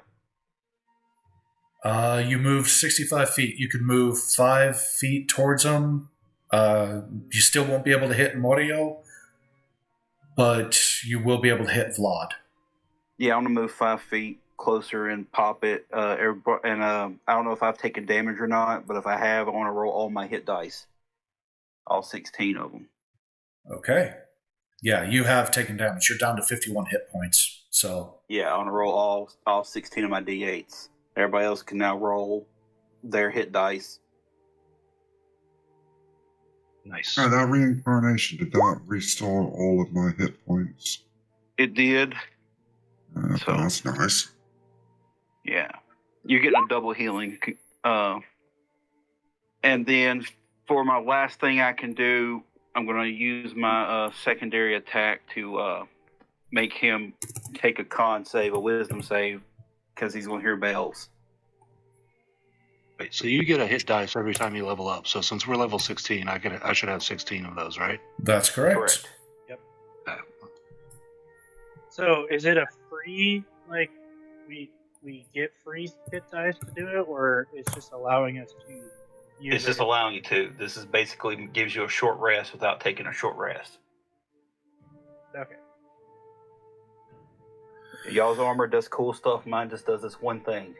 You moved 65 feet. You could move 5 feet towards them. You still won't be able to hit Morio, but you will be able to hit Vlad. Yeah, I'm going to move 5 feet closer and pop it. I don't know if I've taken damage or not, but if I have, I want to roll all my hit dice. All 16 of them. Okay. Yeah, you have taken damage. You're down to 51 hit points. So yeah, I want to roll all 16 of my d8s. Everybody else can now roll their hit dice. Nice. Oh, that reincarnation, did that restore all of my hit points? It did. So That's nice. yeah, you're getting a double healing. And then for my last thing I can do, I'm going to use my secondary attack to make him take a con save, a wisdom save, because he's going to hear bells. Wait, so you get a hit dice every time you level up. So since we're level 16, I should have 16 of those, right? that's correct. Yep. Uh, So is it a free, like, we get free hit dice to do it, or it's just allowing us to use It's just allowing you to. This is basically gives you a short rest without taking a short rest. Okay. Y'all's armor does cool stuff. Mine just does this one thing.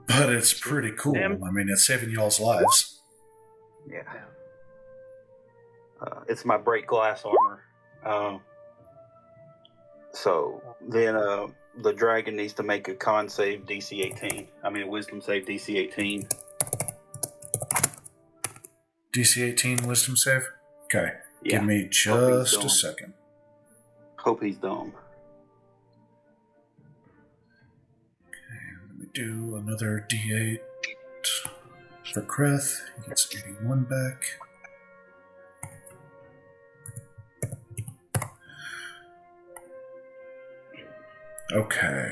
But it's pretty cool. I mean, it's saving y'all's lives. Yeah. It's my break glass armor. So then the dragon needs to make a con save DC 18. I mean, a wisdom save DC 18. DC 18 wisdom save? Okay. Yeah. Give me just a second. Hope he's dumb. Let me do another D8 for Kreth. He gets 81 back. Okay.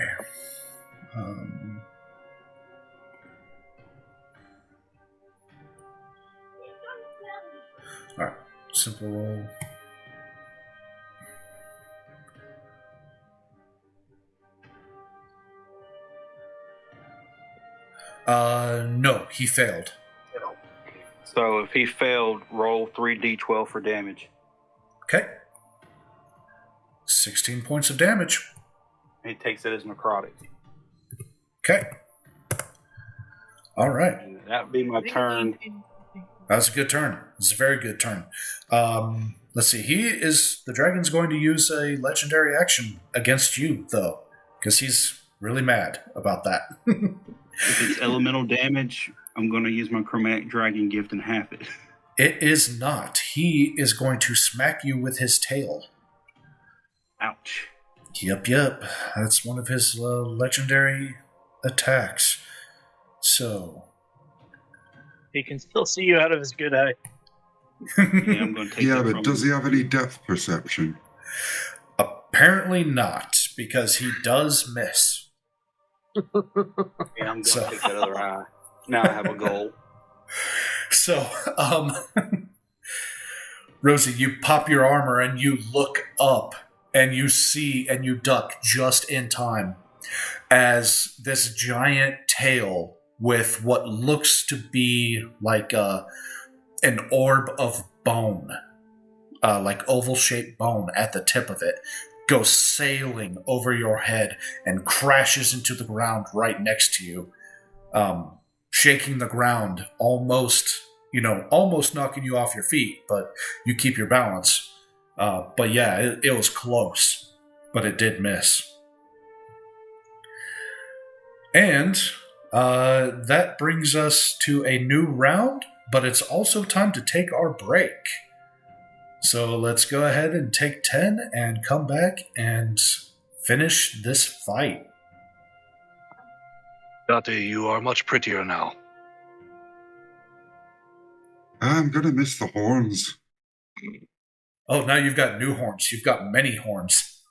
Alright. Simple roll. No, he failed. So if he failed, roll 3d12 for damage. Okay. 16 points of damage. He takes it as necrotic. Okay. All right. And that would be my turn. That's a good turn. It's a very good turn. Let's see. The dragon's going to use a legendary action against you, though, because he's really mad about that. If it's elemental damage, I'm going to use my chromatic dragon gift and half it. It is not. He is going to smack you with his tail. Ouch. Yep. That's one of his legendary attacks. So. He can still see you out of his good eye. Yeah, I'm going to take that but from does him. he have any depth perception? Apparently not, because he does miss. Yeah, I'm going to take that other eye. Now I have a goal. So, Rosie, you pop your armor and you look up and you see and you duck just in time as this giant tail with what looks to be like an orb of bone, like oval-shaped bone at the tip of it, goes sailing over your head and crashes into the ground right next to you, shaking the ground, almost knocking you off your feet, but you keep your balance. But yeah, it was close, but it did miss. And that brings us to a new round, but it's also time to take our break. So let's go ahead and take 10 and come back and finish this fight. Dati, you are much prettier now. I'm going to miss the horns. Oh, now you've got new horns. You've got many horns.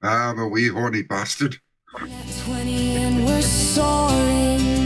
I'm a wee horny bastard. 20 and we're soaring.